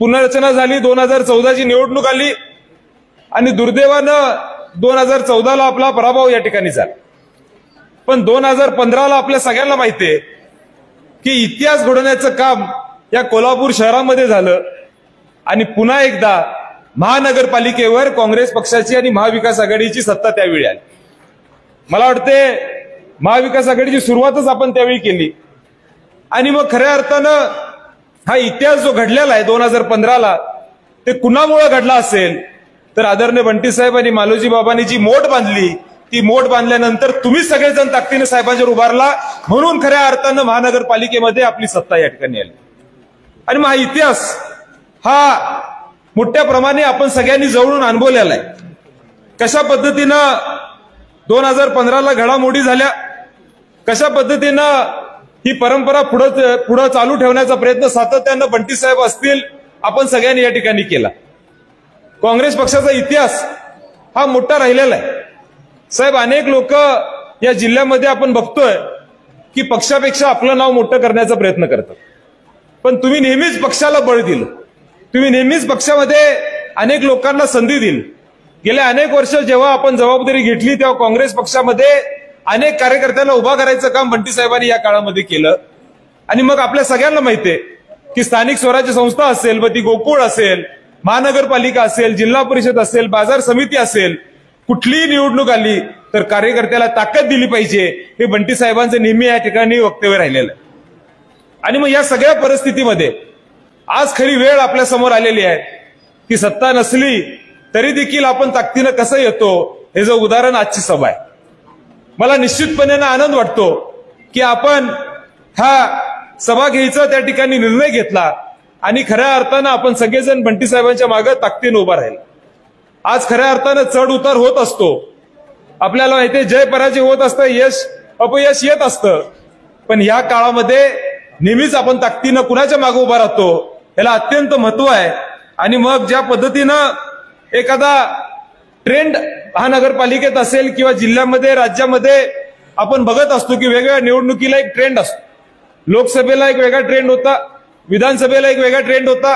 C: पुनर्रचना झाली, 2014ची निवडणूक आली आणि दुर्दैवानं 2014ला आपला पराभव या ठिकाणी झाला. पण 2015ला आपल्या सगळ्यांना माहिती आहे की इतिहास घडवण्याचं काम या कोल्हापूर शहरामध्ये झालं आणि पुन्हा एकदा महानगरपालिकेवर काँग्रेस पक्षाची आणि महाविकास आघाडीची सत्ता त्यावेळी आली. मला वाटते महाविकास आघाडीची सुरुवातच आपण त्यावेळी केली आणि मग खऱ्या अर्थानं हा इतिहास जो घडलेला आहे 2015ला, ते कुणामुळे घडला असेल तर आदरणीय बंटी साहेब आणि मालोजी बाबांनी जी मोठ बांधली, ती मोठ बांधल्यानंतर तुम्ही सगळेजण ताकदीनं साहेबांच्यावर उभारला, म्हणून खऱ्या अर्थानं महानगरपालिकेमध्ये आपली सत्ता या ठिकाणी आली. आणि मग हा इतिहास हा मोठ्या प्रमाणे आपण सगळ्यांनी जवळून अनुभवलेला आहे. कशा पद्धतीनं 2015ला घडामोडी झाल्या कशा पद्धतीनं ही परंपरा पुढे चालू ठेवण्याचा प्रयत्न सातत्यानं बंटी साहेब असतील आपण सगळ्यांनी या ठिकाणी केला. काँग्रेस पक्षाचा इतिहास हा मोठा राहिलेला आहे. साहेब, अनेक लोक या जिल्ह्यामध्ये आपण बघतोय की पक्षापेक्षा आपलं नाव मोठं करण्याचा प्रयत्न करतात, पण तुम्ही नेहमीच पक्षाला बळ दिलं. तुम्ही नेहमीच पक्षामध्ये अनेक लोकांना संधी दिली. गेल्या अनेक वर्ष जेव्हा आपण जबाबदारी घेतली तेव्हा काँग्रेस पक्षामध्ये अनेक कार्यकर्त्यांना उभा करायचं काम बंटी साहेबांनी या काळामध्ये केलं. आणि मग आपल्या सगळ्यांना माहितीये की स्थानिक स्वराज्य संस्था असेल, व ती गोकुळ असेल, महानगरपालिका असेल, जिल्हा परिषद असेल, बाजार समिती असेल, कुठलीही निवडणूक आली तर कार्यकर्त्याला ताकद दिली पाहिजे, हे बंटी साहेबांचं नेहमी या ठिकाणी वक्तव्य राहिलेलं आहे. आणि मग या सगळ्या परिस्थितीमध्ये आज खरी वेळ आपल्या समोर आलेली आहे की सत्ता नसली तरी देखील आपण ताकदीनं कसं येतो हे जे उदाहरण आजची सभा आहे. मला निश्चितपणे आनंद वाटतो की आपण हा सभा घ्यायचा त्या ठिकाणी निर्णय घेतला आणि खऱ्या अर्थानं आपण सगळेजण बंटी साहेबांच्या मागे ताकदीनं उभा राहिला. आज खऱ्या अर्थानं चढ उतार होत असतो. आपल्याला माहितीये जय पराजय होत असतं, यश अपयश येत असतं, पण या काळामध्ये नेहमीच आपण ताकदीनं कुणाच्या मागे उभा राहतो याला अत्यंत महत्व आहे. आणि मग ज्या पद्धतीनं एखादा ट्रेंड महानगरपालिकेत असेल किंवा जिल्ह्यामध्ये राज्यामध्ये आपण बघत असतो की वेगवेगळ्या निवडणुकीला एक ट्रेंड असतो. लोकसभेला एक वेगळा ट्रेंड होता, विधानसभेला एक वेगळा ट्रेंड होता.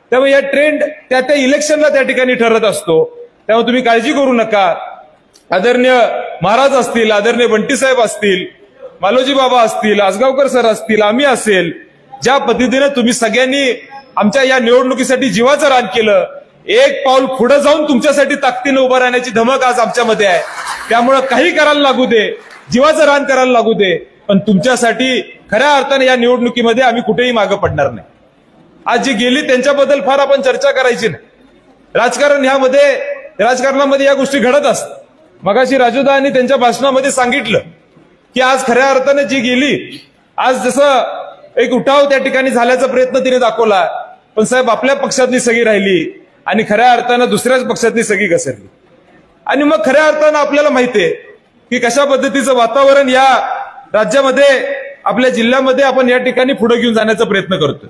C: त्यामुळे या ट्रेंड त्या इलेक्शनला त्या ठिकाणी ठरत असतो. त्यामुळे तुम्ही काळजी करू नका. आदरणीय महाराज असतील, आदरणीय बंटी साहेब असतील, मालोजी बाबा असतील, आसगावकर सर असतील, आम्ही असेल, ज्या पद्धतीने तुम्ही सगळ्यांनी आमच्या या निवडणुकीसाठी जीवाचं रान केलं, एक पाऊल पुढे जाऊन तुमच्यासाठी ताकदीनं उभं राहण्याची धमक आज आमच्यामध्ये आहे. त्यामुळे काही करायला लागू दे, जीवाचं रान करायला लागू दे, पण तुमच्यासाठी खऱ्या अर्थाने या निवडणुकीमध्ये आम्ही कुठेही मागे पडणार नाही. आज जी गेली त्यांच्याबद्दल फार आपण चर्चा करायची नाही. राजकारणामध्ये या गोष्टी घडत असतात. मगाशी राजूदानी त्यांच्या भाषणामध्ये सांगितलं की आज खऱ्या अर्थाने जी गेली, आज जसं एक उठाव त्या ठिकाणी झाल्याचा प्रयत्न तिने दाखवला, पण साहेब आपल्या पक्षातली सगळी राहिली आणि खऱ्या अर्थानं दुसऱ्याच पक्षातली सगळी घसरली. आणि मग खऱ्या अर्थानं आपल्याला माहितीये की कशा पद्धतीचं वातावरण या राज्यामध्ये आपल्या जिल्ह्यामध्ये आपण या ठिकाणी पुढे घेऊन जाण्याचा प्रयत्न करतोय.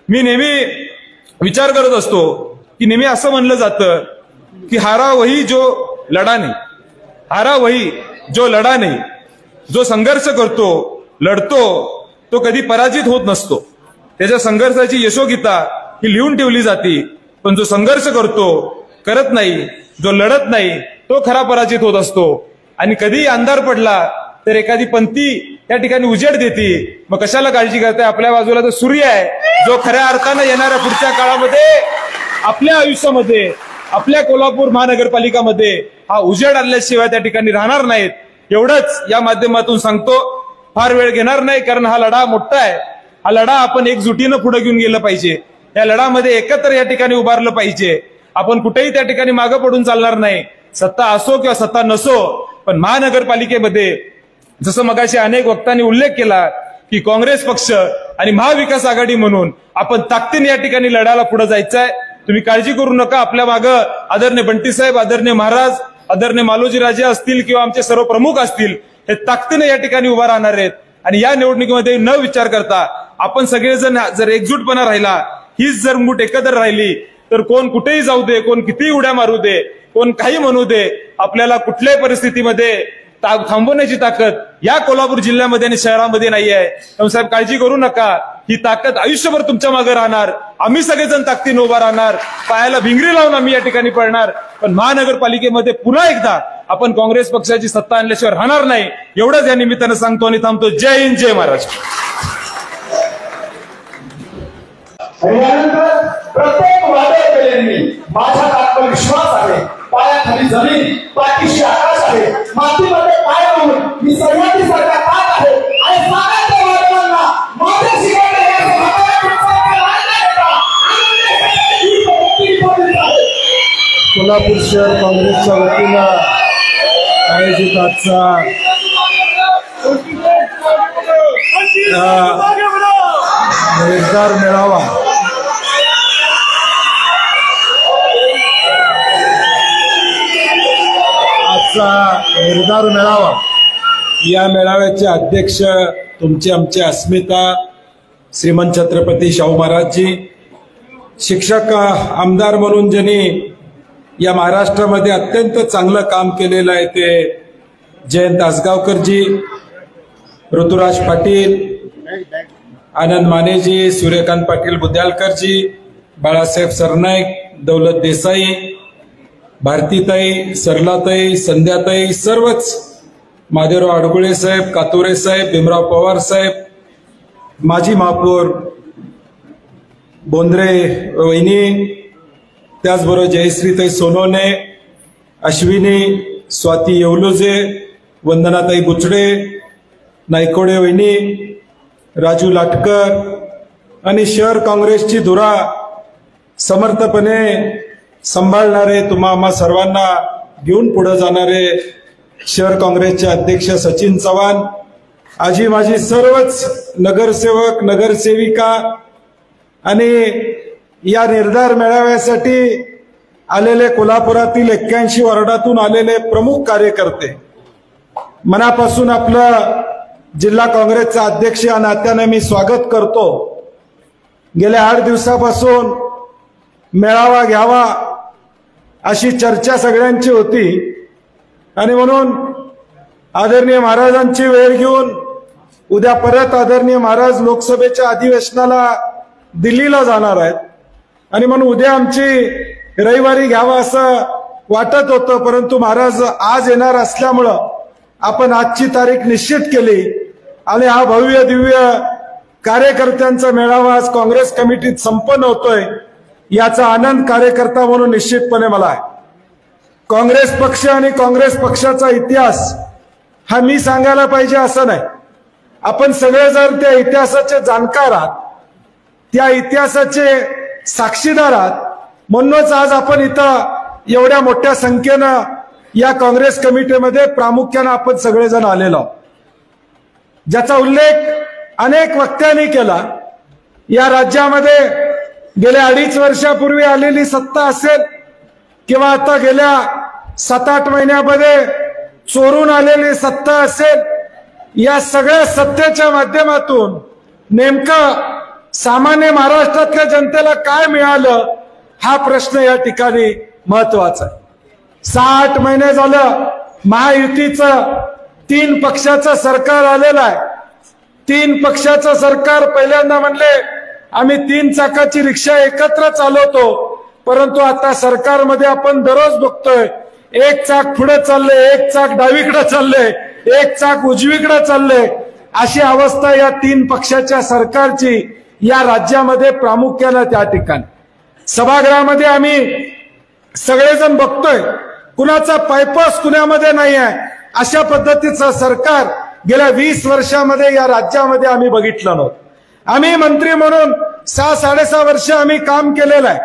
C: मी नेहमी विचार करत असतो की नेहमी असं म्हणलं जातं की हारा वही जो लढा नाही, हारा वही जो लढा नाही. जो संघर्ष करतो, लढतो, तो कधी पराजित होत नसतो. त्याच्या संघर्षाची यशोगीता ही लिहून ठेवली जाते. पण जो संघर्ष करतो, करत नाही, जो लढत नाही, तो खरा पराजित होत असतो. आणि कधी अंधार पडला तर एखादी पंथी त्या ठिकाणी उजेड देते. मग कशाला काळजी करताय? आपल्या बाजूला तर सूर्य आहे, जो खऱ्या अर्थानं येणाऱ्या पुढच्या काळामध्ये आपल्या आयुष्यामध्ये, आपल्या कोल्हापूर महानगरपालिकामध्ये हा उजेड आणल्याशिवाय त्या ठिकाणी राहणार नाहीत. एवढंच या माध्यमातून सांगतो. फार वेळ घेणार नाही, कारण हा लढा मोठा आहे. हा लढा आपण एकजुटीनं पुढे घेऊन गेलं पाहिजे. या लढामध्ये एकत्र या ठिकाणी उभारलं पाहिजे. आपण कुठेही त्या ठिकाणी मागं पडून चालणार नाही. सत्ता असो किंवा सत्ता नसो, पण महानगरपालिकेमध्ये जसं मगाशी अनेक वक्तांनी उल्लेख केला की काँग्रेस पक्ष आणि महाविकास आघाडी म्हणून आपण ताकदीने या ठिकाणी लढायला पुढे जायचंय. तुम्ही काळजी करू नका. आपल्या मागं आदरणीय बंटी साहेब, आदरणीय महाराज, आदरणीय मालोजी राजे असतील किंवा आमचे सर्व प्रमुख असतील, हे ताकदीने या ठिकाणी उभा राहणार आहेत. आणि या निवडणुकीमध्ये न विचार करता आपण सगळेजण जर एकजूटपणा राहिला, हीच जर मूठ एकत्र राहिली, तर कोण कुठेही जाऊ दे, कोण कितीही उड्या मारू दे, कोण काही म्हणू दे, आपल्याला कुठल्याही परिस्थितीमध्ये थांबवण्याची ताकद या कोल्हापूर जिल्ह्यामध्ये आणि शहरामध्ये नाही आहे. त्यामुळे साहेब काळजी करू नका. ही ताकद आयुष्यभर तुमच्या मागे राहणार. आम्ही सगळेजण ताकदीने उभा राहणार. पायाला भिंगरी लावून आम्ही या ठिकाणी पळणार. पण महानगरपालिकेमध्ये पुन्हा एकदा आपण काँग्रेस पक्षाची सत्ता आणल्याशिवाय राहणार नाही. एवढंच या निमित्तानं सांगतो आणि थांबतो. जय हिंद, जय महाराष्ट्र.
A: यानंतर प्रत्येक वादळकऱ्यांनी माझ्यात आत्मविश्वास आहे. पायाखाली जमीन, पाठीशी आकाश आहे. मातीमध्ये पाय लावून मी सह्याद्री सारखा ताक आहे. आणि साऱ्या वादळांना माझ्या
D: कोल्हापूर शहर काँग्रेसच्या वतीनं आयोजित आजचा निर्धार मेळावा या मेळाव्याचे अध्यक्ष तुमचे आमचे अस्मिता श्रीमंत छत्रपती शाहू महाराजजी, शिक्षक आमदार म्हणून ज्यांनी या महाराष्ट्रामध्ये अत्यंत चांगलं काम केलेलं आहे ते जयंत आसगावकरजी, ऋतुराज पाटील, आनंद मानेजी, सूर्यकांत पाटील बुद्यालकरजी, बाळासाहेब सरनाईक, दौलत देसाई, भारतीताई, सरलाताई, संध्याताई, सर्वच, महादेवराव अडगुळे साहेब, कातोरे साहेब, भीमराव पवार साहेब, माजी महापौर बोंद्रे वहिनी, त्याचबरोबर जयश्रीताई सोनवणे, अश्विनी, स्वाती येवलोजे, वंदनाताई बुचडे, नायकोडे वहिनी, राजू लाटकर आणि शहर काँग्रेसची धुरा समर्थपणे सांभाळणारे, तुम्हा आम्हा सर्वांना घेऊन पुढे जाणारे शहर काँग्रेसचे अध्यक्ष सचिन चव्हाण, आजी माझी सर्वच नगरसेवक, नगरसेविका आणि या निर्धार मेळाव्यासाठी आलेले कोल्हापुरातील 81 वार्डातून आलेले प्रमुख कार्यकर्ते, मनापासून आपलं जिल्हा काँग्रेसचा अध्यक्ष या नात्याने मी स्वागत करतो. गेल्या 8 दिवसापासून मेळावा घ्यावा अशी चर्चा सगळ्यांची होती आणि म्हणून आदरणीय महाराजांची वेळ घेऊन उद्या परत आदरणीय महाराज लोकसभेच्या अधिवेशनाला दिल्लीला जाणार आहेत आणि म्हणून उद्या आमची रविवारी घ्यावा असं वाटत होतं, परंतु महाराज आज येणार असल्यामुळं आपण आजची तारीख निश्चित केली आणि हा भव्य दिव्य कार्यकर्त्यांचा मेळावा आज काँग्रेस कमिटीत संपन्न होतोय. याचा आनंद कार्यकर्ता म्हणून निश्चितपणे मला आहे. काँग्रेस पक्ष आणि काँग्रेस पक्षाचा इतिहास हा मी सांगायला पाहिजे असं नाही, आपण सगळे जर त्या इतिहासाचे जाणकार आहात, त्या इतिहासाचे साक्षीदार आहात, म्हणूनच आज आपण इथं एवढ्या मोठ्या संख्येनं या काँग्रेस कमिटीमध्ये प्रामुख्यानं आपण सगळेजण आलेलो आहोत, ज्याचा उल्लेख अनेक वक्त्यांनी केला. या राज्यामध्ये गेल्या 2.5 वर्षापूर्वी आलेली सत्ता असेल किंवा आता गेल्या 7-8 महिन्यामध्ये चोरून आलेली सत्ता असेल, या सगळ्या सत्तेच्या माध्यमातून नेमकं सामान्य महाराष्ट्रातल्या जनतेला काय मिळालं हा प्रश्न या ठिकाणी महत्वाचा आहे. 6-8 महिने झालं महायुतीचं 3 पक्षाचं सरकार आलेलं आहे. 3 पक्षाचं सरकार पहिल्यांदा म्हणले आम्ही 3 चाकाची रिक्षा एकत्र चालवतो, परंतु आता सरकारमध्ये आपण दररोज बघतोय 1 चाक पुढे चाललंय, 1 चाक डावीकडे चाललंय, 1 चाक उजवीकडे चाललंय. अशी अवस्था या 3 पक्षाच्या सरकारची या राज्यामध्ये प्रामुख्यानं त्या ठिकाणी सभागृहामध्ये आम्ही सगळेजण बघतोय, कुणाचा पायपास कुणामध्ये नाही आहे. अशा पद्धतीचं सरकार गेल्या 20 वर्षामध्ये या राज्यामध्ये आम्ही बघितलं नव्हतं. आम्ही मंत्री म्हणून 6-6.5 वर्ष आम्ही काम केलेलं आहे.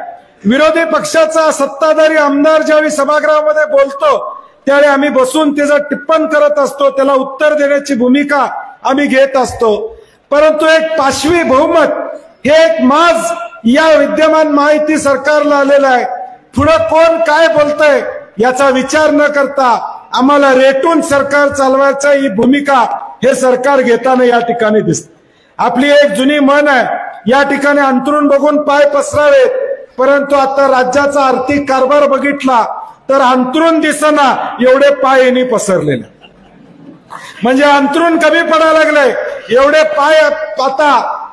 D: विरोधी पक्षाचा सत्ताधारी आमदार ज्यावेळी सभागृहामध्ये बोलतो त्यावेळी आम्ही बसून त्याचं टिप्पण करत असतो, त्याला उत्तर देण्याची भूमिका आम्ही घेत असतो. परंतु एक पाशवी बहुमत हे एक माज या विद्यमान महायुती सरकारला आलेलं आहे. पुढं कोण काय बोलतंय याचा विचार न करता आम्हाला रेटून सरकार चालवायचा ही भूमिका हे सरकार घेताना या ठिकाणी दिसते. आपली एक जुनी म्हण आहे, या ठिकाणी अंतरून बघून पाय पसरावेत, परंतु आता राज्याचा आर्थिक कारभार बघितला तर अंतरून दिसना एवढे पाय यांनी पसरलेले, म्हणजे अंतरून कमी पडायला लागले, एवढे पाय आता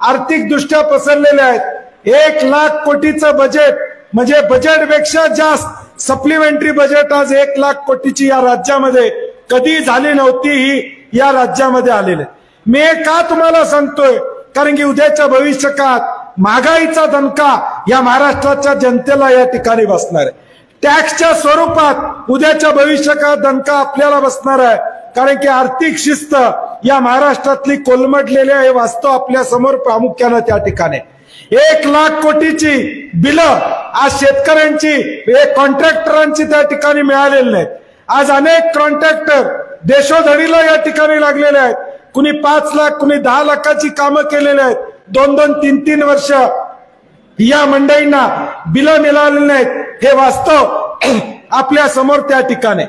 D: आर्थिक दृष्ट्या पसरलेले आहेत. 1 लाख कोटीचं बजेट म्हणजे बजेटपेक्षा जास्त सप्लिमेंटरी बजेट आज 1 लाख कोटीची या राज्यामध्ये कधी झाली नव्हती, ही या राज्यामध्ये आलेले. मी का तुम्हाला सांगतोय, कारण की उद्याच्या भविष्यकाळात महागाईचा दणका या महाराष्ट्राच्या जनतेला या ठिकाणी बसणार आहे. टॅक्सच्या स्वरूपात उद्याच्या भविष्यकाळात दणका आपल्याला बसणार आहे, कारण की आर्थिक शिस्त या महाराष्ट्रातली कोलमडलेली आहे, वास्तव आपल्या समोर प्रामुख्यानं त्या ठिकाणी. 1 लाख कोटीची बिलं आज शेतकऱ्यांची, कॉन्ट्रॅक्टरांची त्या ठिकाणी मिळालेली नाहीत. आज अनेक कॉन्ट्रॅक्टर देशोधडीला या ठिकाणी लागलेले आहेत. कुणी 5 लाख, कुणी 10 लाखाची कामं केलेली आहेत. 2-2, 3-3 वर्ष या मंडळींना बिलं मिळालेली नाहीत. हे वास्तव आपल्या समोर त्या ठिकाणी.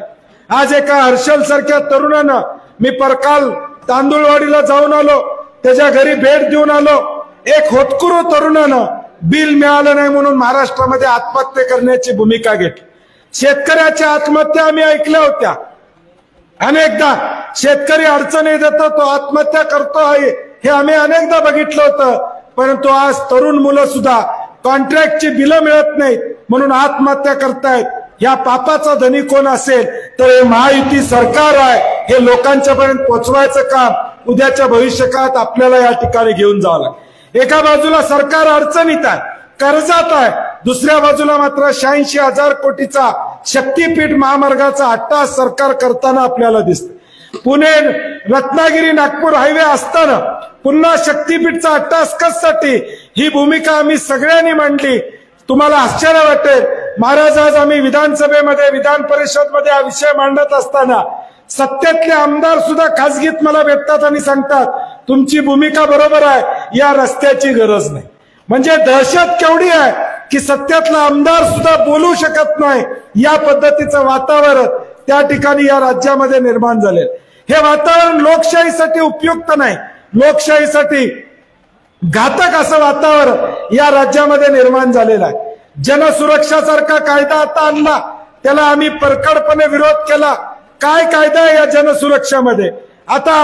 D: आज एका हर्षल सारख्या तरुणानं मी परकाल तांदूळवाडीला जाऊन आलो, त्याच्या घरी भेट देऊन आलो. एक होतकरू तरुणानं बिल मिळालं नाही म्हणून महाराष्ट्रामध्ये आत्महत्या करण्याची भूमिका घेतली. शेतकऱ्याच्या आत्महत्या आम्ही ऐकल्या होत्या अनेकदा. शेतकरी अडचणीत येतो, तो आत्महत्या करतो आहे हे आम्ही अनेकदा बघितलं होतं. परंतु आज तरुण मुलं सुद्धा कॉन्ट्रॅक्टची बिलं मिळत नाहीत म्हणून आत्महत्या करतायत. या पापाचा धनी कोण असेल तर हे महायुती सरकार आहे. हे लोकांच्या पर्यंत पोहोचवायचं काम उद्याच्या भविष्यकाळात आपल्याला या ठिकाणी घेऊन जावं लागेल. एका बाजूला सरकार अडचणीत आहे, कर्जात आहे, दुसऱ्या बाजूला मात्र 86,000 कोटीचा शक्तीपीठ महामार्गाचा अट्टास सरकार करताना आपल्याला दिसतं. पुणे रत्नागिरी नागपूर हायवे असताना पुन्हा शक्तीपीठचा अट्टास कशासाठी, ही भूमिका आम्ही सगळ्यांनी मांडली. तुम्हाला आश्चर्य वाटेल, महाराज आज आम्ही विधानसभेमध्ये विधान परिषदमध्ये हा विषय मांडत असताना सत्तेतले आमदार सुद्धा खासगीत मला भेटतात आणि सांगतात तुमची भूमिका बरोबर आहे, या रस्त्याची गरज नाही. म्हणजे दहशत केवढी आहे की सत्तेतला आमदार सुद्धा बोलू शकत नाही. या पद्धतीचं वातावरण त्या ठिकाणी या राज्यामध्ये निर्माण झालेलं. हे वातावरण लोकशाहीसाठी उपयुक्त नाही, लोकशाहीसाठी घातक असं वातावरण या राज्यामध्ये निर्माण झालेलं आहे. जनसुरक्षासारखा कायदा आता आणला, त्याला आम्ही परखडपणे विरोध केला. काय कायदा आहे या जनसुरक्षामध्ये? आता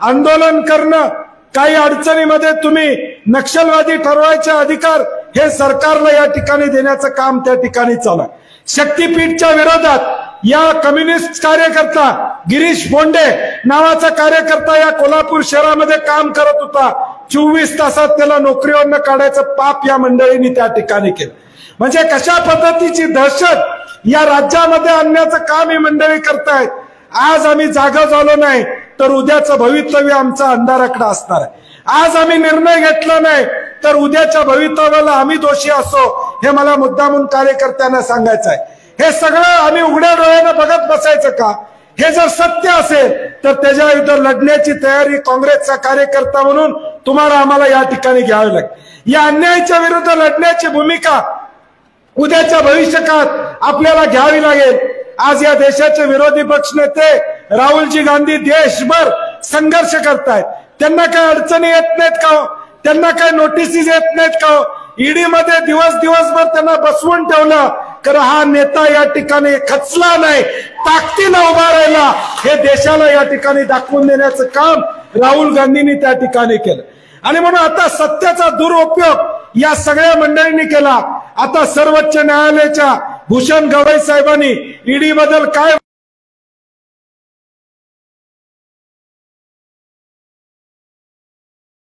D: आंदोलन करणं, काही अडचणीमध्ये तुम्ही नक्षलवादी ठरवायचे अधिकार हे सरकारला या ठिकाणी देण्याचं काम त्या ठिकाणी चालू आहे. शक्तीपीठच्या विरोधात या कम्युनिस्ट कार्यकर्ता गिरीश बोंडे नावाचा कार्यकर्ता या कोल्हापूर शहरामध्ये काम करत होता. 24 तासात त्याला नोकरीवरनं काढायचं पाप या मंडळींनी त्या ठिकाणी केलं. म्हणजे कशा पद्धतीची दहशत या राज्यामध्ये आणण्याचं काम ही मंडळी करतायत. आज आम्ही जागा झालो नाही तर उद्याचं भवितव्य आमचा अंधाराकडे असणार आहे. आज आम्ही निर्णय घेतला नाही तर उद्याच्या भवितव्याला आम्ही दोषी असो, हे मला मुद्दामून कार्यकर्त्यांना सांगायचं आहे. हे सगळं आम्ही उघड्या डोळ्यानं बघत बसायचं का? हे जर सत्य असेल तर त्याच्या विरुद्ध लढण्याची तयारी काँग्रेसचा कार्यकर्ता म्हणून तुम्हाला आम्हाला या ठिकाणी घ्यावी लागेल. या अन्यायाच्या विरुद्ध लढण्याची भूमिका उद्याच्या भविष्यकाळात आपल्याला घ्यावी लागेल. आज या देशाचे विरोधी पक्षनेते राहुलजी गांधी देशभर संघर्ष करतायत. त्यांना काय अडचणी येत नाहीत का? त्यांना काय नोटिसीज येत नाहीत का? ईडी मध्ये दिवसभर त्यांना बसवून ठेवलं, तर हा नेता या ठिकाणी खचला नाही, ताकदीनं उभा राहिला, हे देशाला या ठिकाणी दाखवून देण्याचं काम राहुल गांधींनी त्या ठिकाणी केलं. आणि म्हणून आता सत्तेचा दुरुपयोग या सगळ्या मंडळींनी केला. आता सर्वोच्च न्यायालयाच्या भूषण गवई साहेबांनी ईडी बद्दल काय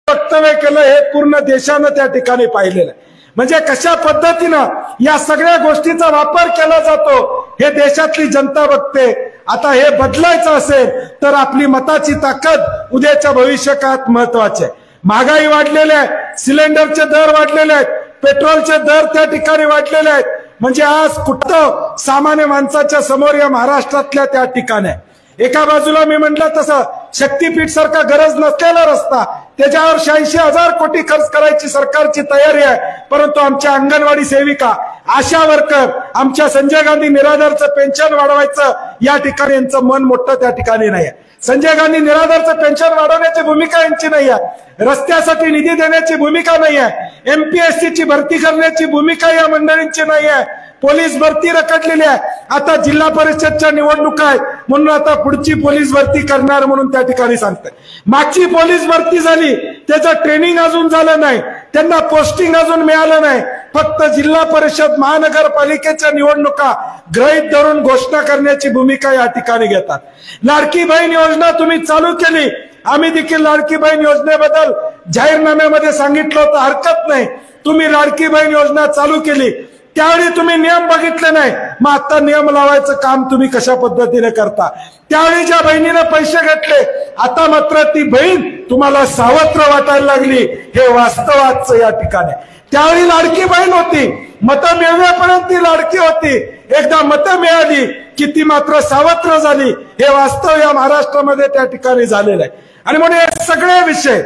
D: वक्तव्य केलं हे पूर्ण देशानं त्या ठिकाणी पाहिलेलं आहे. म्हणजे कशा पद्धतीनं या सगळ्या गोष्टीचा वापर केला जातो हे देशातली जनता बघते. आता हे बदलायचं असेल तर आपली मताची ताकद उद्याच्या भविष्यकाळात महत्वाची आहे. महागाई वाढलेली आहे, सिलेंडरचे दर वाढलेले आहेत, पेट्रोलचे दर त्या ठिकाणी वाढलेले आहेत. म्हणजे आज कुठं सामान्य माणसाच्या समोर या महाराष्ट्रातल्या त्या ठिकाणी आहे. एका बाजूला मी म्हटलं तसं शक्तीपीठ सारखा गरज नसलेला रस्ता, त्याच्यावर 86,000 कोटी खर्च करायची सरकारची तयारी आहे. परंतु आमच्या अंगणवाडी सेविका, आशा वर्कर, आमच्या संजय गांधी निराधारचं पेन्शन वाढवायचं या ठिकाणी यांचं मन मोठं त्या ठिकाणी नाही आहे. संजय गांधी निराधारचं पेन्शन वाढवण्याची भूमिका यांची नाही आहे. रस्त्यासाठी निधी देण्याची भूमिका नाही आहे. एमपीएससीची भरती करण्याची भूमिका या मंडळींची नाही आहे. पोलीस भरती रखडलेली आहे. आता जिल्हा परिषदच्या निवडणुका आहेत म्हणून आता पुढची पोलीस भरती करणार म्हणून त्या ठिकाणी सांगतात. मागची पोलीस भरती झाली, त्याचं ट्रेनिंग अजून झालं नाही, त्यांना पोस्टिंग अजून मिळालं नाही. फक्त जिल्हा परिषद महानगरपालिकेच्या निवडणुका गृहीत धरून घोषणा करण्याची भूमिका या ठिकाणी घेतात. लाडकी बहीण योजना तुम्ही चालू केली, आम्ही देखील लाडकी बहीण योजनेबद्दल जाहीरनाम्यामध्ये सांगितलं होतं, हरकत नाही. तुम्ही लाडकी बहीण योजना चालू केली, त्यावेळी तुम्ही नियम बघितले नाही, मग आता नियम लावायचं काम तुम्ही कशा पद्धतीने करता? त्यावेळी ज्या बहिणीने पैसे घेतले, आता मात्र ती बहीण तुम्हाला सावत्र वाटायला लागली, हे वास्तवाचं या ठिकाणी. त्यावेळी लाडकी बहीण होती, मतं मिळवेपर्यंत ती लाडकी होती, एकदा मतं मिळाली की ती मात्र सावत्र झाली, हे वास्तव या महाराष्ट्रामध्ये त्या ठिकाणी झालेलं आहे. आणि म्हणून हे सगळे विषय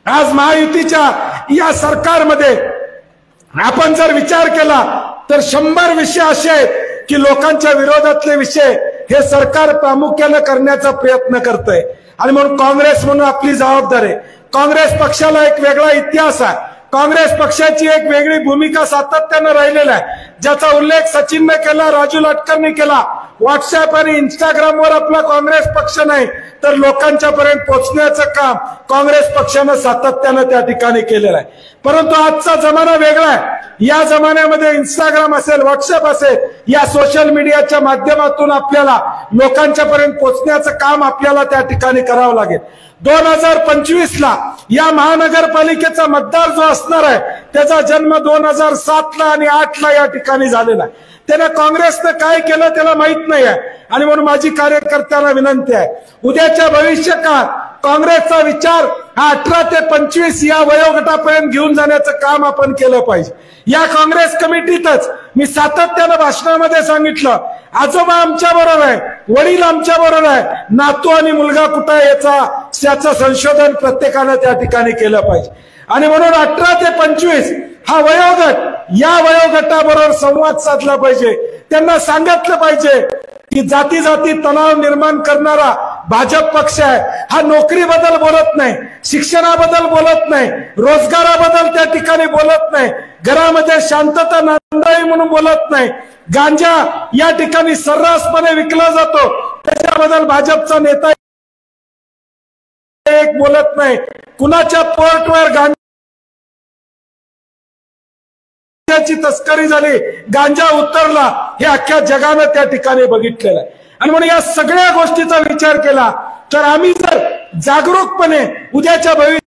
D: आज महायुतीच्या या सरकारमध्ये आपण जर विचार केला तर 100 विषय असे आहेत की लोकांच्या विरोधातले विषय हे सरकार प्रामुख्याने करण्याचा प्रयत्न करतंय आणि म्हणून काँग्रेस म्हणून आपली जबाबदारी आहे। काँग्रेस पक्षाला एक वेगळा इतिहास आहे, काँग्रेस पक्षाची एक वेगळी भूमिका सातत्याने राहिलेला आहे, ज्याचा उल्लेख सचिनने केला, राजू लाटकरने केला। व्हॉट्सअप आणि इंस्टाग्रामवर आपला काँग्रेस पक्ष नाही तर लोकांच्या पर्यंत पोहोचण्याचं काम काँग्रेस पक्षानं सातत्यानं त्या ठिकाणी केलेलं आहे। परंतु आजचा जमाना वेगळा आहे। या जमान्यामध्ये इंस्टाग्राम असेल, व्हॉट्सअप असेल, या सोशल मीडियाच्या माध्यमातून आपल्याला लोकांच्या पर्यंत पोहोचण्याचं काम आपल्याला त्या ठिकाणी करावं लागेल। 2025ला या महानगरपालिकेचा मतदार जो असणार आहे त्याचा जन्म 2007ला आणि 8ला या ठिकाणी झालेला आहे। त्याने काँग्रेसने काय केलं त्याला माहित नाही आहे आणि म्हणून माझी कार्यकर्त्यांना विनंती आहे, उद्याच्या भविष्यकाळात काँग्रेसचा विचार हा 18 ते 25 या वयोगटापर्यंत घेऊन जाण्याचं काम आपण केलं पाहिजे। या काँग्रेस कमिटीतच मी सातत्यानं भाषणामध्ये सांगितलं, आजोबा आमच्या बरोबर आहे, वडील आमच्या बरोबर आहे, नातू आणि मुलगा कुठं आहे याचं संशोधन प्रत्येकानं त्या ठिकाणी केलं पाहिजे। आणि म्हणून 18 ते 25 हा वयोगट, या वयोगटाबरोबर संवाद साधला पाहिजे। त्यांना सांगितलं पाहिजे की जाती जाती तणाव निर्माण करणारा भाजप पक्ष आहे, हा नोकरीबद्दल बोलत नाही, शिक्षणाबद्दल बोलत नाही, रोजगाराबद्दल त्या ठिकाणी बोलत नाही, घरामध्ये शांतता नांदावी म्हणून बोलत नाही, गांजा या ठिकाणी सर्रासपणे विकला जातो त्याच्याबद्दल भाजपचा नेता एक बोलत नाही, कुणाच्या पोर्टवर गांजाची तस्करी झाली, गांजा उतरला, हे अख्ख्या जगानं त्या ठिकाणी बघितलेलं आहे। आणि म्हणून या सगळ्या गोष्टीचा विचार केला तर आम्ही जर जागरूकपणे उद्याच्या भविष्यकाळात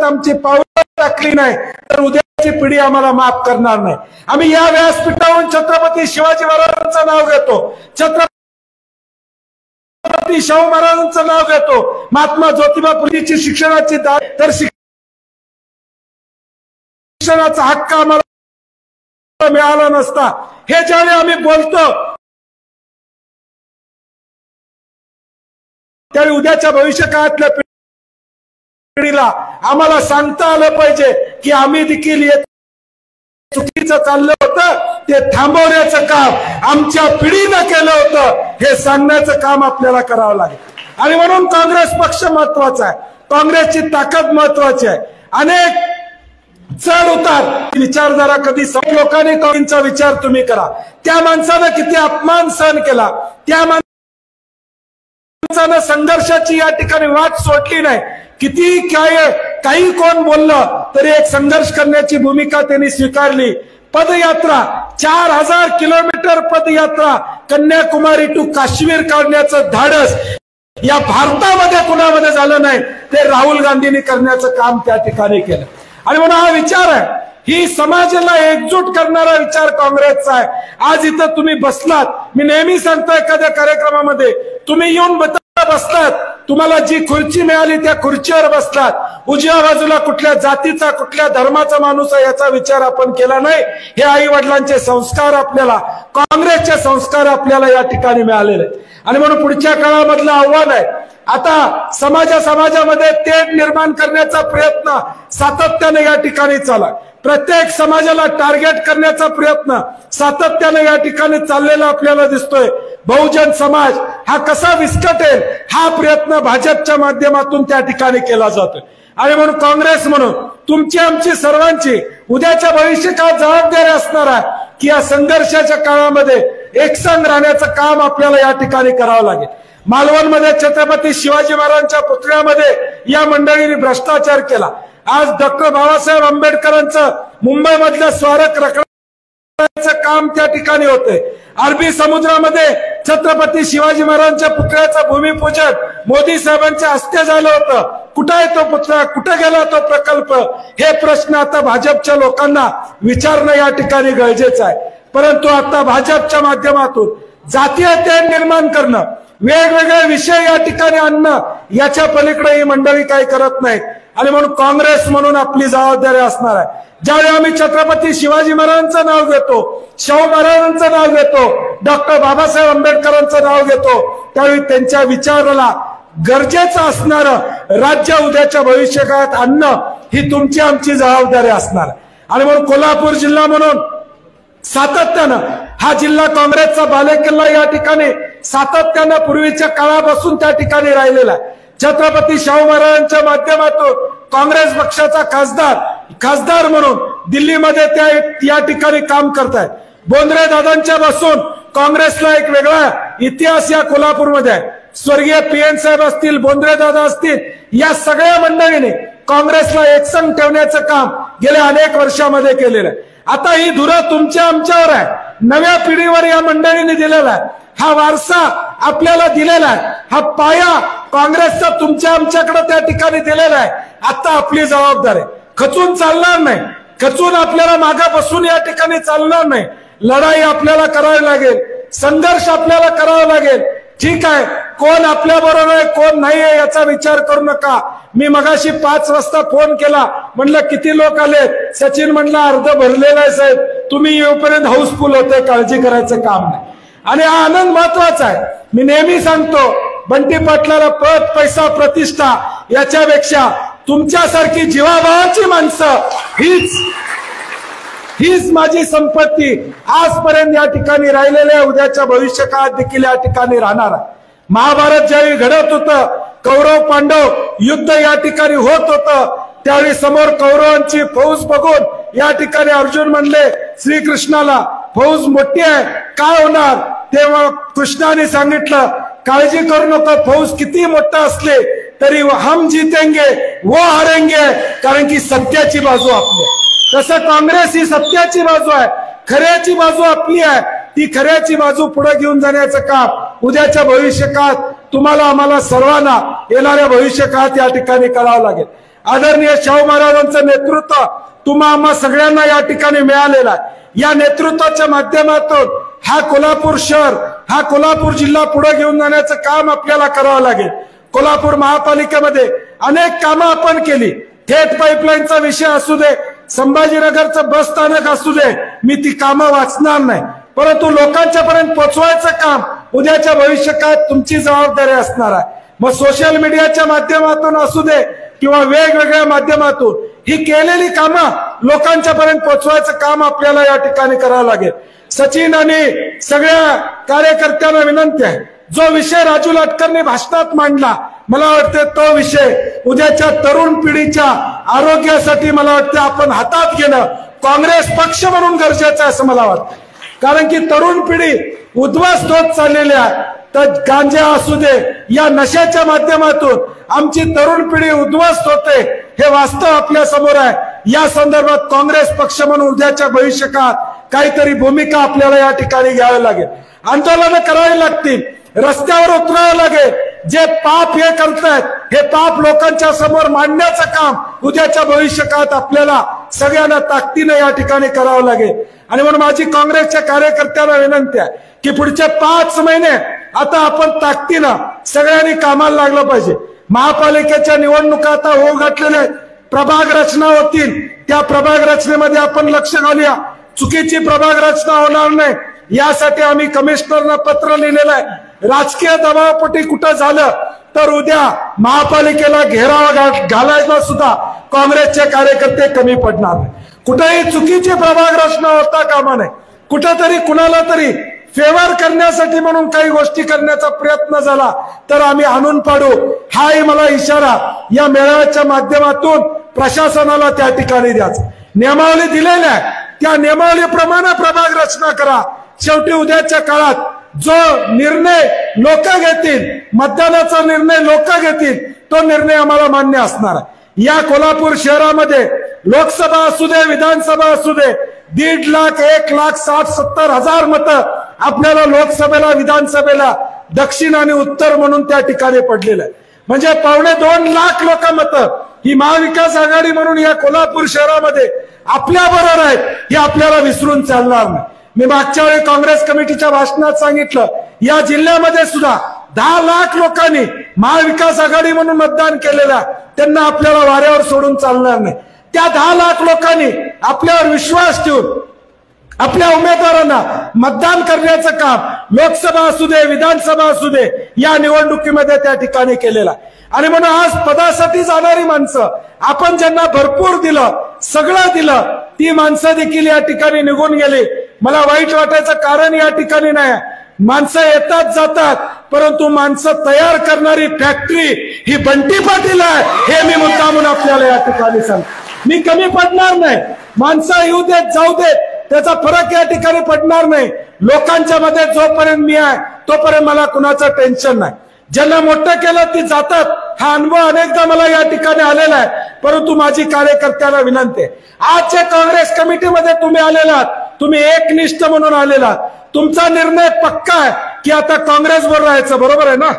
D: आमची पावलं टाकली नाही तर उद्याची पिढी आम्हाला माफ करणार नाही। आम्ही या व्यासपीठावरून छत्रपती शिवाजी महाराजांचं नाव घेतो, छत्रपती शाहू महाराजांचं नाव घेतो, महात्मा ज्योतिबा फुलेची शिक्षणाची तर शिक्षणाचा हक्क आम्हाला मिळाला नसता, हे ज्यावेळी आम्ही बोलतो त्यावेळी उद्याच्या भविष्यकाळातल्या पिढीला आम्हाला सांगता आलं पाहिजे की आम्ही देखील चुकीचं चाललं होतं ते थांबवण्याचं काम आमच्या पिढीनं केलं होतं, हे सांगण्याचं काम आपल्याला करावं लागेल। आणि म्हणून काँग्रेस पक्ष महत्वाचा आहे, काँग्रेसची ताकद महत्वाची आहे। अनेक चढ उतार विचारधारा कधी लोकांनी काँग्रेसचा विचार तुम्ही करा, त्या माणसानं किती अपमान सहन केला, त्या माणसानं संघर्षाची या ठिकाणी वाट सोडली नाही, किती काही कोण बोललं तरी एक संघर्ष करण्याची भूमिका त्यांनी स्वीकारली। पदयात्रा 4000 किलोमीटर पदयात्रा कन्याकुमारी टू काश्मीर काढण्याचं धाडस या भारतामध्ये कुणामध्ये झालं नाही, ते राहुल गांधींनी करण्याचं काम त्या ठिकाणी केलं। आणि म्हणून हा विचार आहे, ही समाजाला एकजूट करणारा विचार काँग्रेसचा आहे। आज इथं तुम्ही बसलात, मी नेहमी सांगतो एखाद्या कार्यक्रमामध्ये तुम्ही येऊन बसलात, तुम्हाला जी खुर्ची मिळाली त्या खुर्चीवर बसलात, उजव्या बाजूला कुठल्या जातीचा कुठल्या धर्माचा माणूस आहे याचा विचार आपण केला नाही। हे आई वडिलांचे संस्कार आपल्याला, काँग्रेसचे संस्कार आपल्याला या ठिकाणी मिळालेले आणि म्हणून पुढच्या काळामधलं आव्हान आहे, आता समाजामध्ये तेढ निर्माण करण्याचा प्रयत्न सातत्याने या ठिकाणी चालला, प्रत्येक समाजाला टार्गेट करण्याचा प्रयत्न सातत्याने या ठिकाणी चाललेला आपल्याला दिसतोय। बहुजन समाज हा कसा विस्कटेल हा प्रयत्न भाजपच्या माध्यमातून त्या ठिकाणी केला जातोय। आणि म्हणून काँग्रेस म्हणून तुमची आमची सर्वांची उद्याच्या भविष्यकाळात जबाबदारी असणार आहे की या संघर्षाच्या काळामध्ये एकसंघ राहण्याचं काम आपल्याला या ठिकाणी करावं लागेल। मालवणमध्ये छत्रपती शिवाजी महाराजांच्या पुतळ्यामध्ये या मंडळींनी भ्रष्टाचार केला। आज डॉक्टर बाबासाहेब आंबेडकरांचं मुंबईमधलं स्मारक रखण्याचं काम त्या ठिकाणी होते। अरबी समुद्रामध्ये छत्रपती शिवाजी महाराजांच्या पुतळ्याचं भूमिपूजन मोदी साहेबांच्या हस्ते झालं होतं। कुठे आहे तो पुतळा, कुठे गेला तो प्रकल्प, हे प्रश्न आता भाजपच्या लोकांना विचारणं या ठिकाणी गरजेचं आहे। परंतु आता भाजपच्या माध्यमातून जातीय तेढ निर्माण करणं, वेगवेगळे विषय या ठिकाणी आणणं, याच्या पलीकडे ही मंडळी काही करत नाहीत। आणि म्हणून काँग्रेस म्हणून आपली जबाबदारी असणार आहे, ज्यावेळी आम्ही छत्रपती शिवाजी महाराजांचं नाव घेतो, शाहू महाराजांचं नाव घेतो, डॉक्टर बाबासाहेब आंबेडकरांचं नाव घेतो, त्यावेळी त्यांच्या विचाराला गरजेचं असणारं राज्य उद्याच्या भविष्यकाळात आणणं ही तुमची आमची जबाबदारी असणार। आणि म्हणून कोल्हापूर जिल्हा म्हणून सातत्यानं हा जिल्हा काँग्रेसचा बालेकिल्ला या ठिकाणी सातत्यानं पूर्वीच्या काळापासून त्या ठिकाणी राहिलेला आहे. छत्रपती शाहू महाराजांच्या माध्यमातून काँग्रेस पक्षाचा खासदार म्हणून दिल्लीमध्ये त्या या ठिकाणी काम करतायत. बोंद्रे दादांच्या पासून काँग्रेसला एक वेगळा इतिहास या कोल्हापूरमध्ये आहे. स्वर्गीय पीएन साहेब असतील, बोंद्रे दादा असतील, या सगळ्या मंडळीने काँग्रेसला एकसंघ ठेवण्याचं काम गेल्या अनेक वर्षामध्ये केलेलं आहे. आता ही धुरा तुमच्या आमच्यावर आहे, नव्या पिढीवर या मंडळींनी दिलेला आहे. हा वारसा आपल्याला दिलेला आहे, हा पाया काँग्रेसचा तुमच्या आमच्याकडे त्या ठिकाणी दिलेला आहे. आता आपली जबाबदारी आहे, खचून चालणार नाही, खचून आपल्याला मागे बसून या ठिकाणी चालणार नाही. लढाई आपल्याला करावी लागेल, संघर्ष आपल्याला करावा लागेल. ठीक आहे, कोण आपल्या बरोबर आहे कोण नाही आहे याचा विचार करू नका. मी मगाशी 5 वाजता फोन केला, म्हणलं किती लोक आले? सचिन म्हणलं अर्ध भरलेलं आहे साहेब, तुम्ही येऊपर्यंत हाऊसफुल होते, काळजी करायचं काम नाही. आणि हा आनंद महत्वाचा आहे. मी नेहमी सांगतो, बंटी पाटलाला पद पैसा प्रतिष्ठा याच्यापेक्षा तुमच्यासारखी जीवाभावाची माणसं हीच माझी संपत्ती आजपर्यंत या ठिकाणी राहिलेल्या, उद्याच्या भविष्य काळात देखील या ठिकाणी राहणार आहे. महाभारत ज्यावेळी घडत होतं, कौरव पांडव युद्ध या ठिकाणी होत होतं, त्यावेळी समोर कौरवांची फौज बघून या ठिकाणी अर्जुन म्हणले श्रीकृष्णाला, फौज मोठी आहे, काय होणार? तेव्हा कृष्णाने सांगितलं, काळजी करू नका, फौज किती मोठा असले तरी हम जीतेंगे वो हारेंगे, कारण की सत्याची बाजू आपली. तसं काँग्रेस ही सत्याची बाजू आहे, खऱ्याची बाजू आपली आहे. ती खऱ्याची बाजू पुढे घेऊन जाण्याचं काम उद्याच्या भविष्यकाळात तुम्हाला आम्हाला सर्वांना येणाऱ्या भविष्यकाळात या ठिकाणी करावं लागेल. आदरणीय शाहू महाराजांचं नेतृत्व तुम्हा आम्हा सगळ्यांना या ठिकाणी मिळालेलं आहे. या नेतृत्वाच्या माध्यमातून हा कोल्हापूर शहर, हा कोल्हापूर जिल्हा पुढे घेऊन जाण्याचं काम आपल्याला करावं लागेल. कोल्हापूर महापालिकेमध्ये अनेक कामं आपण केली. थेट पाईपलाईनचा विषय असू दे, संभाजीनगरचं बस स्थानक असू दे, मी ती कामं वाचणार नाही, परंतु लोकांच्या पर्यंत पोहोचवायचं काम उद्याच्या भविष्यकाळात तुमची जबाबदारी असणार आहे. मग सोशल मीडियाच्या माध्यमातून असू दे किंवा वेगवेगळ्या माध्यमातून ही केलेली कामं लोकांच्या पर्यंत पोहोचवायचं काम आपल्याला या ठिकाणी करावं लागेल. सचिन आणि सगळ्या कार्यकर्त्यांना विनंती आहे, जो विषय राजू लाटकरने भाषणात मांडला, मला वाटतं तो विषय उद्याच्या तरुण पिढीच्या आरोग्यासाठी मला वाटतं आपण हातात घेणं काँग्रेस पक्ष म्हणून गरजेचं आहे असं मला वाटतं. कारण की तरुण पिढी उद्ध्वस्त होत चाललेली आहे. तर गांजा असू दे, या नशाच्या माध्यमातून आमची तरुण पिढी उद्ध्वस्त होते, हे वास्तव आपल्या समोर आहे. या संदर्भात काँग्रेस पक्ष म्हणून उद्याच्या भविष्यकाळात काहीतरी भूमिका आपल्याला या ठिकाणी घ्यावी लागेल. आंदोलनं करावी लागतील, रस्त्यावर उतरावं लागेल. जे पाप हे करतायत, हे पाप लोकांच्या समोर मांडण्याचं काम उद्याच्या भविष्यकाळात आपल्याला सगळ्यांना ताकदीने या ठिकाणी करावं लागेल. आणि म्हणून माझी काँग्रेसच्या कार्यकर्त्यांना विनंती आहे की पुढचे 5 महिने आता आपण ताकदीनं सगळ्यांनी कामाला लागलं पाहिजे. महापालिकेच्या निवडणुका आता होऊ घातलेल्या आहेत, प्रभाग रचना होतील, त्या प्रभाग रचनेमध्ये आपण लक्ष घालूया, चुकीची प्रभाग रचना होणार नाही यासाठी आम्ही कमिशनरना पत्र लिहिलेलं आहे. राजकीय दबावापोटी कुठं झालं तर उद्या महापालिकेला घेरावा घालायला सुद्धा काँग्रेसचे कार्यकर्ते कमी पडणार नाही. कुठेही चुकीची प्रभाग रचना होता कामा नये. कुठेतरी कुणाला तरी फेवर करण्यासाठी म्हणून काही गोष्टी करण्याचा प्रयत्न झाला तर आम्ही आणून पाडू, हाही मला इशारा या मेळाव्याच्या माध्यमातून प्रशासनाला त्या ठिकाणी द्यायचा. नियमावली दिलेल्या आहे, त्या नियमावलीप्रमाणे प्रभाग रचना करा. शेवटी उद्याच्या काळात जो निर्णय लोक घेतील, मतदानाचा निर्णय लोक घेतील, तो निर्णय आम्हाला मान्य असणार आहे. या कोल्हापूर शहरामध्ये लोकसभा असू दे, विधानसभा असू दे, 1.5 लाख 1,60,70 हजार मतं आपल्याला लोकसभेला विधानसभेला दक्षिण आणि उत्तर म्हणून त्या ठिकाणी पडलेलं आहे. म्हणजे 2.25 लाख लोक मतं ही महाविकास आघाडी म्हणून या कोल्हापूर शहरामध्ये आपल्या बरोबर आहेत, हे आपल्याला विसरून चालणार नाही. मी मागच्या वेळी काँग्रेस कमिटीच्या भाषणात सांगितलं, या जिल्ह्यामध्ये सुद्धा 10 लाख लोकांनी महाविकास आघाडी म्हणून मतदान केलेलं आहे, त्यांना आपल्याला वाऱ्यावर सोडून चालणार नाही. त्या 10 लाख लोकांनी आपल्यावर विश्वास ठेवून आपल्या उमेदवारांना मतदान करण्याचं काम लोकसभा असू दे, विधानसभा असू दे, या निवडणुकीमध्ये त्या ठिकाणी केलेलं आहे. आणि म्हणून आज पदासाठी जाणारी माणसं, आपण ज्यांना भरपूर दिलं, सगळं दिलं, ती माणसं देखील या ठिकाणी निघून गेली. मला वाईट वाटायचं कारण या ठिकाणी नाही. माणसं येतात जातात, परंतु माणसं तयार करणारी फॅक्टरी ही बंटी पाटील आहे, हे मी मुद्दामून आपल्याला या ठिकाणी सांगतो. मी कमी पडणार नाही. माणसं येऊ देत जाऊ देत, त्याचा फरक या ठिकाणी पडणार नाही. लोकांच्या मध्ये जोपर्यंत मी आहे तोपर्यंत मला कुणाचं टेन्शन नाही. ज्यांना मोठं केलं ती जातात, हा अनुभव अनेकदा मला या ठिकाणी आलेला आहे. परंतु माझी कार्यकर्त्यांना विनंती आहे, आज जे काँग्रेस कमिटीमध्ये तुम्ही आलेलात, तुम्ही एकनिष्ठ म्हणून आलेलात, तुमचा निर्णय पक्का आहे की आता काँग्रेस बरोबर राहायचं. बरोबर आहे ना?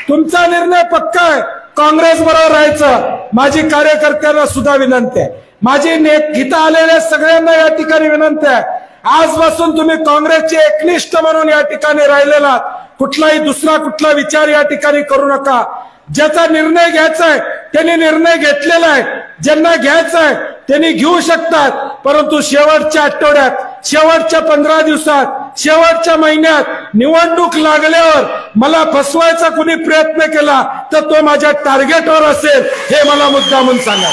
D: तुमचा निर्णय पक्का आहे काँग्रेस बरोबर राहायचं. माझी कार्यकर्त्यांना सुद्धा विनंती आहे, माझी इथं आलेल्या सगळ्यांना या ठिकाणी विनंती आहे, आजपासून तुम्ही काँग्रेसचे एकनिष्ठ म्हणून या ठिकाणी राहिलेला, कुठलाही दुसरा कुठला विचार या ठिकाणी करू नका. ज्याचा निर्णय घ्यायचा आहे त्यांनी निर्णय घेतलेला आहे, ज्यांना घ्यायचा आहे त्यांनी घेऊ शकतात. परंतु शेवटच्या आठवड्यात, शेवटच्या 15 दिवसात, शेवटच्या महिन्यात निवडणूक लागल्यावर मला फसवायचा कुणी प्रयत्न केला तर तो माझ्या टार्गेटवर असेल, हे मला मुद्दामून सांगा.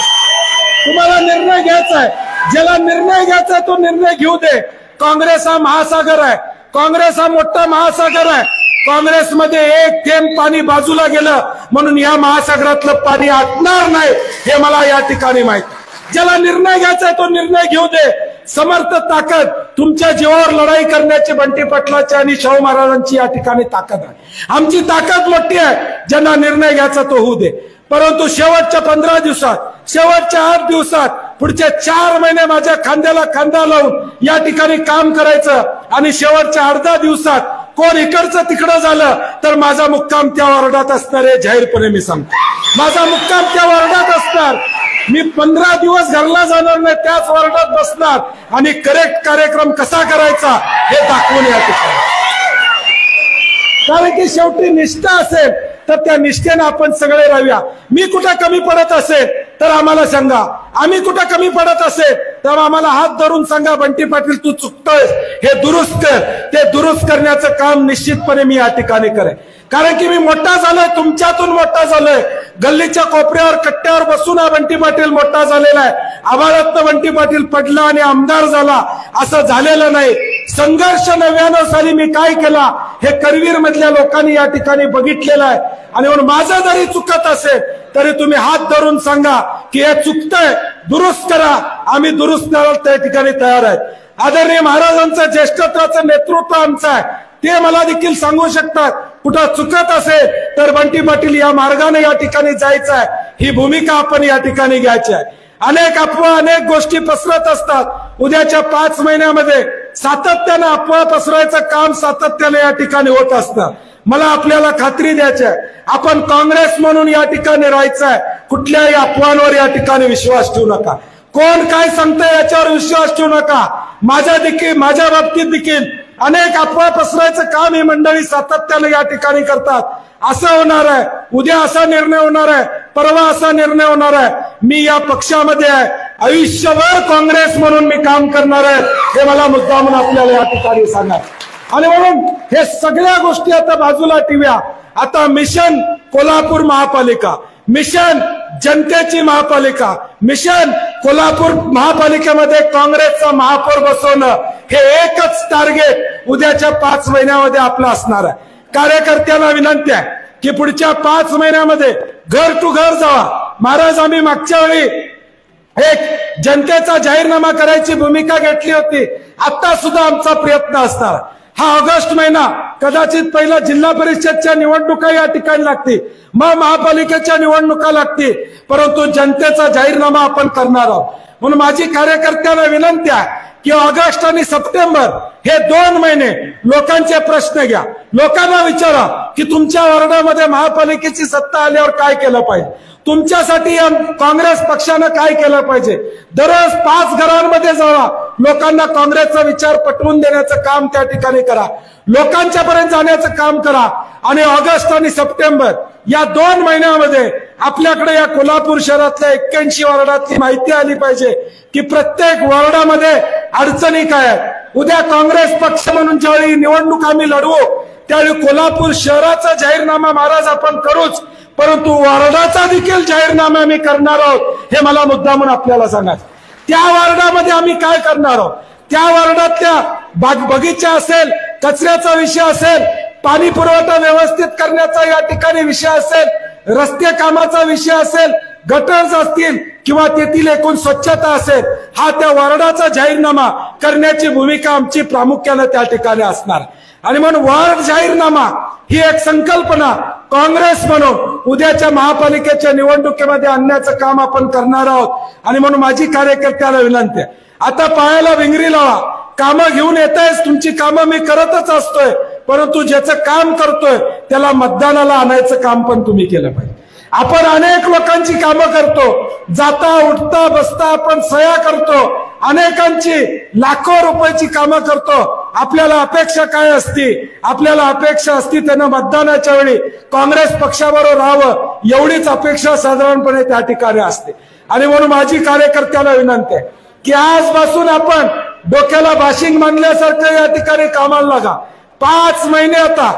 D: तुम्हाला निर्णय घ्यायचा आहे, ज्याला निर्णय घ्यायचा आहे तो निर्णय घेऊ दे. काँग्रेस हा महासागर आहे, काँग्रेस हा मोठा महासागर आहे. काँग्रेसमध्ये एक थेंब पाणी बाजूला गेलं म्हणून या महासागरातलं पाणी आटणार नाही, हे मला या ठिकाणी माहिती. ज्याला निर्णय घ्यायचा आहे तो निर्णय घेऊ दे. समर्थ ताकद, तुमच्या जीवावर लढाई करण्याची बंटी पाटलाची आणि शाहू महाराजांची या ठिकाणी ताकद आहे. आमची ताकद मोठी आहे. ज्यांना निर्णय घ्यायचा तो होऊ दे. परंतु शेवटच्या 15 दिवसात, शेवटच्या 8 दिवसात, पुढचे 4 महिने माझ्या खांद्याला खांदा लावून या ठिकाणी काम करायचं आणि शेवटच्या 8-10 दिवसात कोण इकडचं तिकडं झालं तर माझा मुक्काम त्या वार्डात असणार आहे. जाहीरपणे मी सांगतो, माझा मुक्काम त्या वार्डात असणार. मी 15 दिवस घरला जाणार नाही, त्याच वार्डात बसणार आणि करेक्ट कार्यक्रम कसा करायचा हे दाखवून या ठिकाणी. कारण की शेवटी निष्ठा असेल तर त्या निष्ठेने आपण सगळे राहूया. मी कुठं कमी पडत असेल तर आम्हाला सांगा, आम्ही कुठं कमी पडत असेल तर आम्हाला हात धरून सांगा, बंटी पाटील तू चुकतोयस, हे दुरुस्त कर. ते दुरुस्त करण्याचं काम निश्चितपणे मी या ठिकाणी करेन. कारण की मी मोठा झालोय, तुमच्यातून मोठा झालोय. गल्लीच्या कोपऱ्यावर कट्ट्यावर बसून हा बंटी पाटील मोठा झालेला आहे. आभाळात बंटी पाटील पडला आणि आमदार झाला असं झालेलं नाही. संघर्ष 99 साली मी काय केला हे करवीर मधल्या लोकांनी या ठिकाणी बघितलेलं आहे. आणि म्हणून माझं जरी चुकत असेल तरी तुम्ही हात धरून सांगा की हे चुकतंय, दुरुस्त करा. आम्ही दुरुस्त करायला त्या ठिकाणी तयार आहेत. आदरणीय महाराजांचं ज्येष्ठत्वाचं नेतृत्व आमचं आहे, ते मला देखील सांगू शकतात. कुठं चुकत असेल तर बंटी पाटील या मार्गाने या ठिकाणी जायचं आहे, ही भूमिका आपण या ठिकाणी घ्यायची आहे. अनेक अफवा, अनेक गोष्टी पसरत असतात. उद्याच्या 5 महिन्यामध्ये सातत्यानं अफवा पसरायचं काम सातत्याने या ठिकाणी होत असतं. मला आपल्याला खात्री द्यायची आहे, आपण काँग्रेस म्हणून या ठिकाणी राहायचं आहे. कुठल्याही अफवांवर या ठिकाणी विश्वास ठेवू नका. कोण काय सांगतंय याच्यावर विश्वास ठेवू नका. माझ्या बाबतीत देखील अनेक अफवा पसरायचं काम ही मंडळी सातत्याने या ठिकाणी करतात. असं होणार आहे, उद्या असा निर्णय होणार आहे, परवा असा निर्णय होणार आहे. मी या पक्षामध्ये आहे, आयुष्यभर काँग्रेस म्हणून मी काम करणार आहे, हे मला मुद्दामून आपल्याला या ठिकाणी सांगा. आणि म्हणून हे सगळ्या गोष्टी आता बाजूला ठेवूया. आता मिशन कोल्हापूर महापालिका, मिशन जनतेची महापालिका, मिशन कोल्हापूर महापालिकेमध्ये काँग्रेसचा महापौर बसवणं, हे एकच टार्गेट उद्याच्या 5 महिन्यामध्ये आपलं असणार आहे. कार्यकर्त्यांना विनंती आहे की पुढच्या 5 महिन्यामध्ये घर टू घर जावा. महाराज, आम्ही मागच्या वेळी एक जनतेचा जाहीरनामा करायची भूमिका घेतली होती. आता सुद्धा आमचा प्रयत्न असणार. हा ऑगस्ट महिना कदाचित पहिला जिल्हा परिषदच्या निवडणुका या ठिकाणी लागतील, मग महापालिकेच्या निवडणुका लागतील, परंतु जनतेचा जाहीरनामा आपण करणार आहोत. म्हणून माझी कार्यकर्त्यांना विनंती आहे की ऑगस्ट आणि सप्टेंबर हे 2 महिने लोकांचे प्रश्न घ्या. लोकांना विचारा की तुमच्या वार्डामध्ये महापालिकेची सत्ता आल्यावर काय केलं पाहिजे, तुमच्यासाठी काँग्रेस पक्षानं काय केलं पाहिजे. दररोज 5 घरांमध्ये जावा, लोकांना काँग्रेसचा विचार पटवून देण्याचं काम त्या ठिकाणी करा, लोकांच्या पर्यंत जाण्याचं काम करा. आणि ऑगस्ट आणि सप्टेंबर या 2 महिन्यामध्ये आपल्याकडे या कोल्हापूर शहरातल्या 81 वार्डातली माहिती आली पाहिजे की प्रत्येक वार्डामध्ये अडचणी काय आहेत. उद्या काँग्रेस पक्ष म्हणून ज्यावेळी निवडणूक आम्ही लढवू त्यावेळी कोल्हापूर शहराचा जाहीरनामा महाराज आपण करूच, परंतु वार्डाचा देखील जाहीरनामा आम्ही करणार आहोत, हे मला मुद्दामून आपल्याला सांगायचं. त्या वार्डामध्ये आम्ही काय करणार आहोत, त्या वार्डातल्या बगीचा असेल, कचऱ्याचा विषय असेल, पाणी पुरवठा व्यवस्थित करण्याचा या ठिकाणी विषय असेल, रस्ते कामाचा विषय असेल, गटर्स असतील किंवा तेथील एकूण स्वच्छता असेल, हा त्या वार्डाचा जाहीरनामा करण्याची भूमिका आमची प्रामुख्याने त्या ठिकाणी असणार. आणि म्हणून वार्ड जाहीरनामा ही एक संकल्पना काँग्रेस म्हणून उद्याच्या महापालिकेच्या निवडणुकीमध्ये आणण्याचं काम आपण करणार आहोत. आणि म्हणून माझी कार्यकर्त्याला विनंती आहे, आता पायाला भिंगरी लावा. कामं घेऊन येतायच, तुमची कामं मी करतच असतोय, परंतु ज्याचं काम करतोय त्याला मतदानाला आणायचं काम पण तुम्ही केलं पाहिजे. आपण अनेक लोकांची कामं करतो, जाता उठता बसता आपण सह्या करतो, अनेकांची लाखो रुपयाची कामं करतो. आपल्याला अपेक्षा काय असती? आपल्याला अपेक्षा असती त्यांना मतदानाच्या वेळी काँग्रेस पक्षाबरोबर राहावं, एवढीच अपेक्षा साधारणपणे त्या ठिकाणी असते. आणि म्हणून माझी कार्यकर्त्याला विनंती आहे की आजपासून आपण डोक्याला बाशिंग बांधल्यासारखं या ठिकाणी कामाला लागा. 5 महिने आता,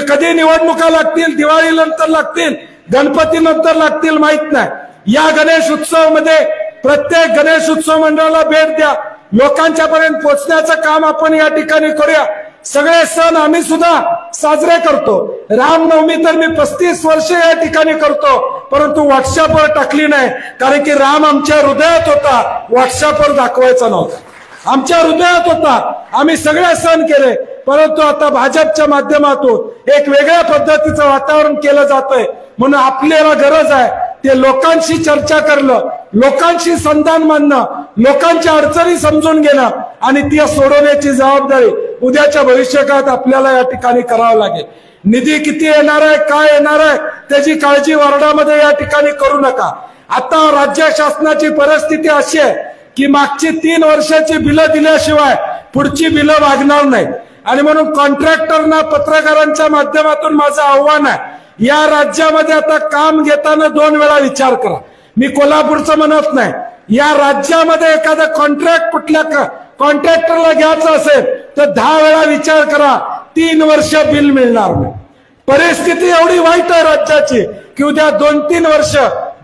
D: कधी निवडणुका लागतील, दिवाळी नंतर लागतील, गणपती नंतर लागतील माहित नाही. या गणेश उत्सवामध्ये प्रत्येक गणेश उत्सव मंडळाला भेट द्या, लोकांच्या पर्यंत पोहोचण्याचं काम आपण या ठिकाणी करूया. सगळे सण आम्ही सुद्धा साजरे करतो. रामनवमी तर मी 35 वर्ष या ठिकाणी करतो, परंतु व्हॉट्सअपवर टाकली नाही, कारण की राम आमच्या हृदयात होता, व्हॉट्सअपवर दाखवायचा नव्हता. आमच्या हृदयात होता. आम्ही सगळे सण केले, परंतु आता भाजपच्या माध्यमातून एक वेगळ्या पद्धतीचं वातावरण केलं जातंय. म्हणून आपल्याला गरज आहे ते लोकांशी चर्चा करणं, लोकांशी संधान मानणं, लोकांच्या अडचणी समजून घेणं आणि ती सोडवण्याची जबाबदारी उद्याच्या भविष्यकाळात आपल्याला या ठिकाणी करावं लागेल. निधी किती येणार आहे, काय येणार आहे, त्याची काळजी वार्डामध्ये या ठिकाणी करू नका. आता राज्य शासनाची परिस्थिती अशी आहे की मागची 3 वर्षाची बिलं दिल्याशिवाय पुढची बिलं मागणार नाही. आणि म्हणून कॉन्ट्रॅक्टरना, पत्रकारांच्या माध्यमातून माझं आव्हान आहे, या राज्यामध्ये आता काम घेताना 2 वेळा विचार करा. मी कोल्हापूरचं म्हणत नाही, या राज्यामध्ये एखादा कॉन्ट्रॅक्ट कुठल्या कॉन्ट्रॅक्टरला घ्यायचं असेल तर 10 वेळा विचार करा, 3 वर्ष बिल मिळणार नाही. परिस्थिती एवढी वाईट आहे राज्याची की उद्या 2-3 वर्ष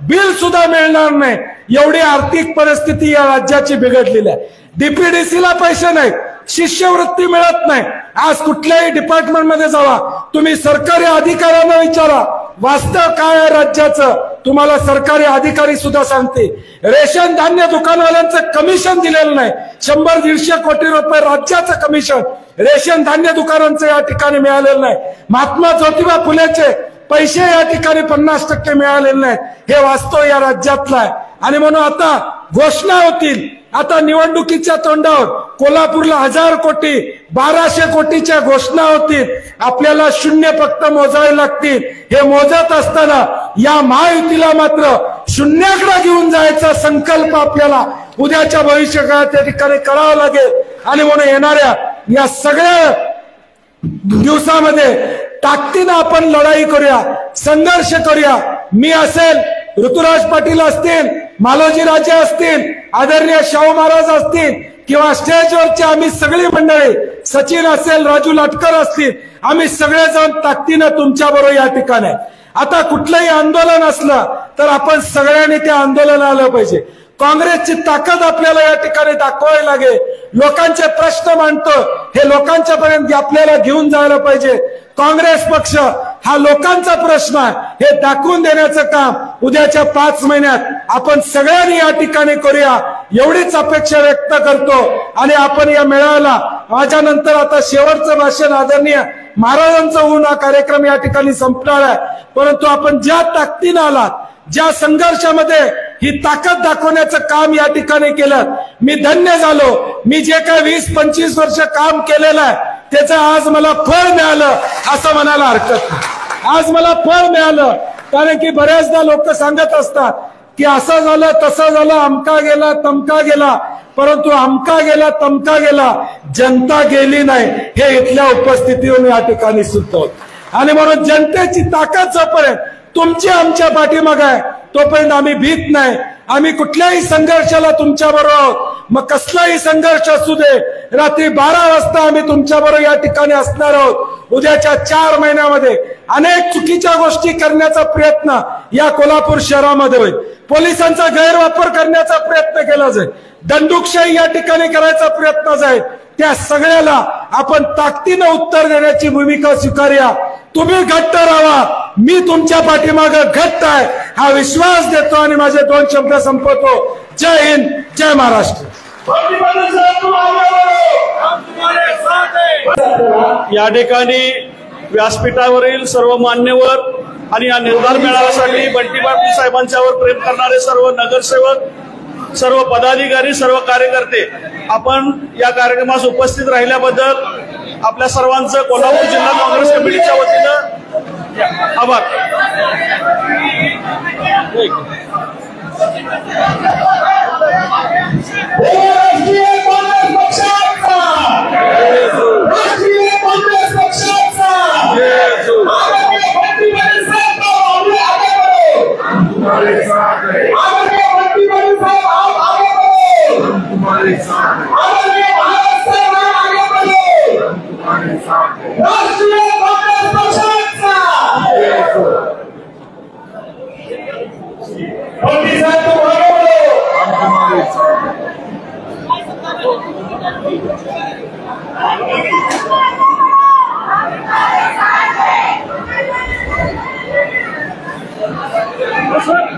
D: बिल सुद्धा मिळणार नाही, एवढी आर्थिक परिस्थिती या राज्याची बिघडलेली आहे. डीपीडीसीला पैसे नाहीत, शिष्यवृत्ती मिळत नाही. आज कुठल्याही डिपार्टमेंटमध्ये जावा, तुम्ही सरकारी अधिकाऱ्यांना विचारा, वास्तव काय आहे राज्याचं, तुम्हाला सरकारी अधिकारी सुद्धा सांगते. रेशन धान्य दुकानवाल्यांचं कमिशन दिलेलं नाही, 100-150 कोटी रुपये राज्याचं कमिशन रेशन धान्य दुकानांचं या ठिकाणी मिळालेलं नाही. महात्मा ज्योतिबा फुलेचे पैसे या ठिकाणी 50% मिळालेले नाहीत. हे वास्तव या राज्यातलं आहे. आणि म्हणून आता घोषणा होतील, आता निवडणुकीच्या तोंडावर कोल्हापूरला 1000 कोटी 1200 कोटीच्या घोषणा होतील. आपल्याला 0 फक्त मोजावे लागतील. हे मोजत असताना या महायुतीला मात्र शून्याकडे घेऊन जायचा संकल्प आपल्याला उद्याच्या भविष्यकाळात त्या ठिकाणी करावा लागेल. आणि म्हणून येणाऱ्या या सगळ्या दिवसामध्ये ताकदीनं आपण लढाई करूया, संघर्ष करूया. मी असेल, ऋतुराज पाटील असतील, मालोजी राजे असतील, आदरणीय शाहू महाराज असतील किंवा स्टेजवरची आम्ही सगळी मंडळी, सचिन असेल, राजू लाटकर असतील, आम्ही सगळेजण ताकदीनं तुमच्या बरोबर या ठिकाणी. आता कुठलंही आंदोलन असलं तर आपण सगळ्यांनी त्या आंदोलनाला आलं पाहिजे. काँग्रेसची ताकद आपल्याला या ठिकाणी दाखवावी लागेल. लोकांचे प्रश्न मांडतो, हे लोकांच्या पर्यंत आपल्याला घेऊन जायला पाहिजे. काँग्रेस पक्ष हा लोकांचा प्रश्न आहे हे दाखवून देण्याचं काम उद्याच्या 5 महिन्यात आपण सगळ्यांनी या ठिकाणी करूया, एवढीच अपेक्षा व्यक्त करतो. आणि आपण या मेळाव्याला माझ्यानंतर आता शेवटचं भाषण आदरणीय महाराजांचा होऊन हा कार्यक्रम या ठिकाणी संपणार आहे. परंतु आपण ज्या ताकदीनं आलात, ज्या संघर्षामध्ये ही ताकद दाखवण्याचं काम या ठिकाणी केलं, मी धन्य झालो. मी जे काय 20-25 वर्ष काम केलेलं आहे त्याचं आज मला फळ मिळालं असं म्हणायला हरकत नाही. आज मला फळ मिळालं, कारण की बऱ्याचदा लोक सांगत असतात की असं झालं, तसं झालं, अमका गेला, तमका गेला, परंतु अमका गेला, तमका गेला, जनता गेली नाही, हे इथल्या उपस्थितीवर या ठिकाणी सिद्ध होत. आणि म्हणून जनतेची ताकद जोपर्यंत तुमची आमच्या पाठीमागे आहे तोपर्यंत आम्ही भीत नाही. आम्ही कुठल्याही संघर्षाला तुमच्या बरोबर आहोत. मग कसलाही संघर्ष असू दे, रात्री 12 वाजता आम्ही तुमच्याबरोबर या ठिकाणी असणार आहोत। उद्याच्या 4 महिन्यामध्ये अनेक चुकीच्या गोष्टी करण्याचा प्रयत्न या कोल्हापूर शहरामध्ये होईल। पोलिसांचा गैरवापर करण्याचा प्रयत्न केला जाईल, दंडुकशाही या ठिकाणी करायचा प्रयत्न जाईल। त्या सगळ्याला आपण ताकदीनं उत्तर देण्याची भूमिका स्वीकारूया। तुम्ही घट्ट राहा, मी तुमच्या पाठीमागे घट्ट आहे हा विश्वास देतो आणि माझे 2 शब्द संपवतो। जय हिंद, जय महाराष्ट्र।
E: या ठिकाणी व्यासपीठावरील सर्व मान्यवर आणि या निर्धार मेळाव्यासाठी बंटी पाटील साहेबांच्यावर प्रेम करणारे सर्व नगरसेवक, सर्व पदाधिकारी, सर्व कार्यकर्ते, आपण या कार्यक्रमास उपस्थित राहिल्याबद्दल आपल्या सर्वांचं कोल्हापूर जिल्हा काँग्रेस कमिटीच्या वतीनं आभार। Yes, sir.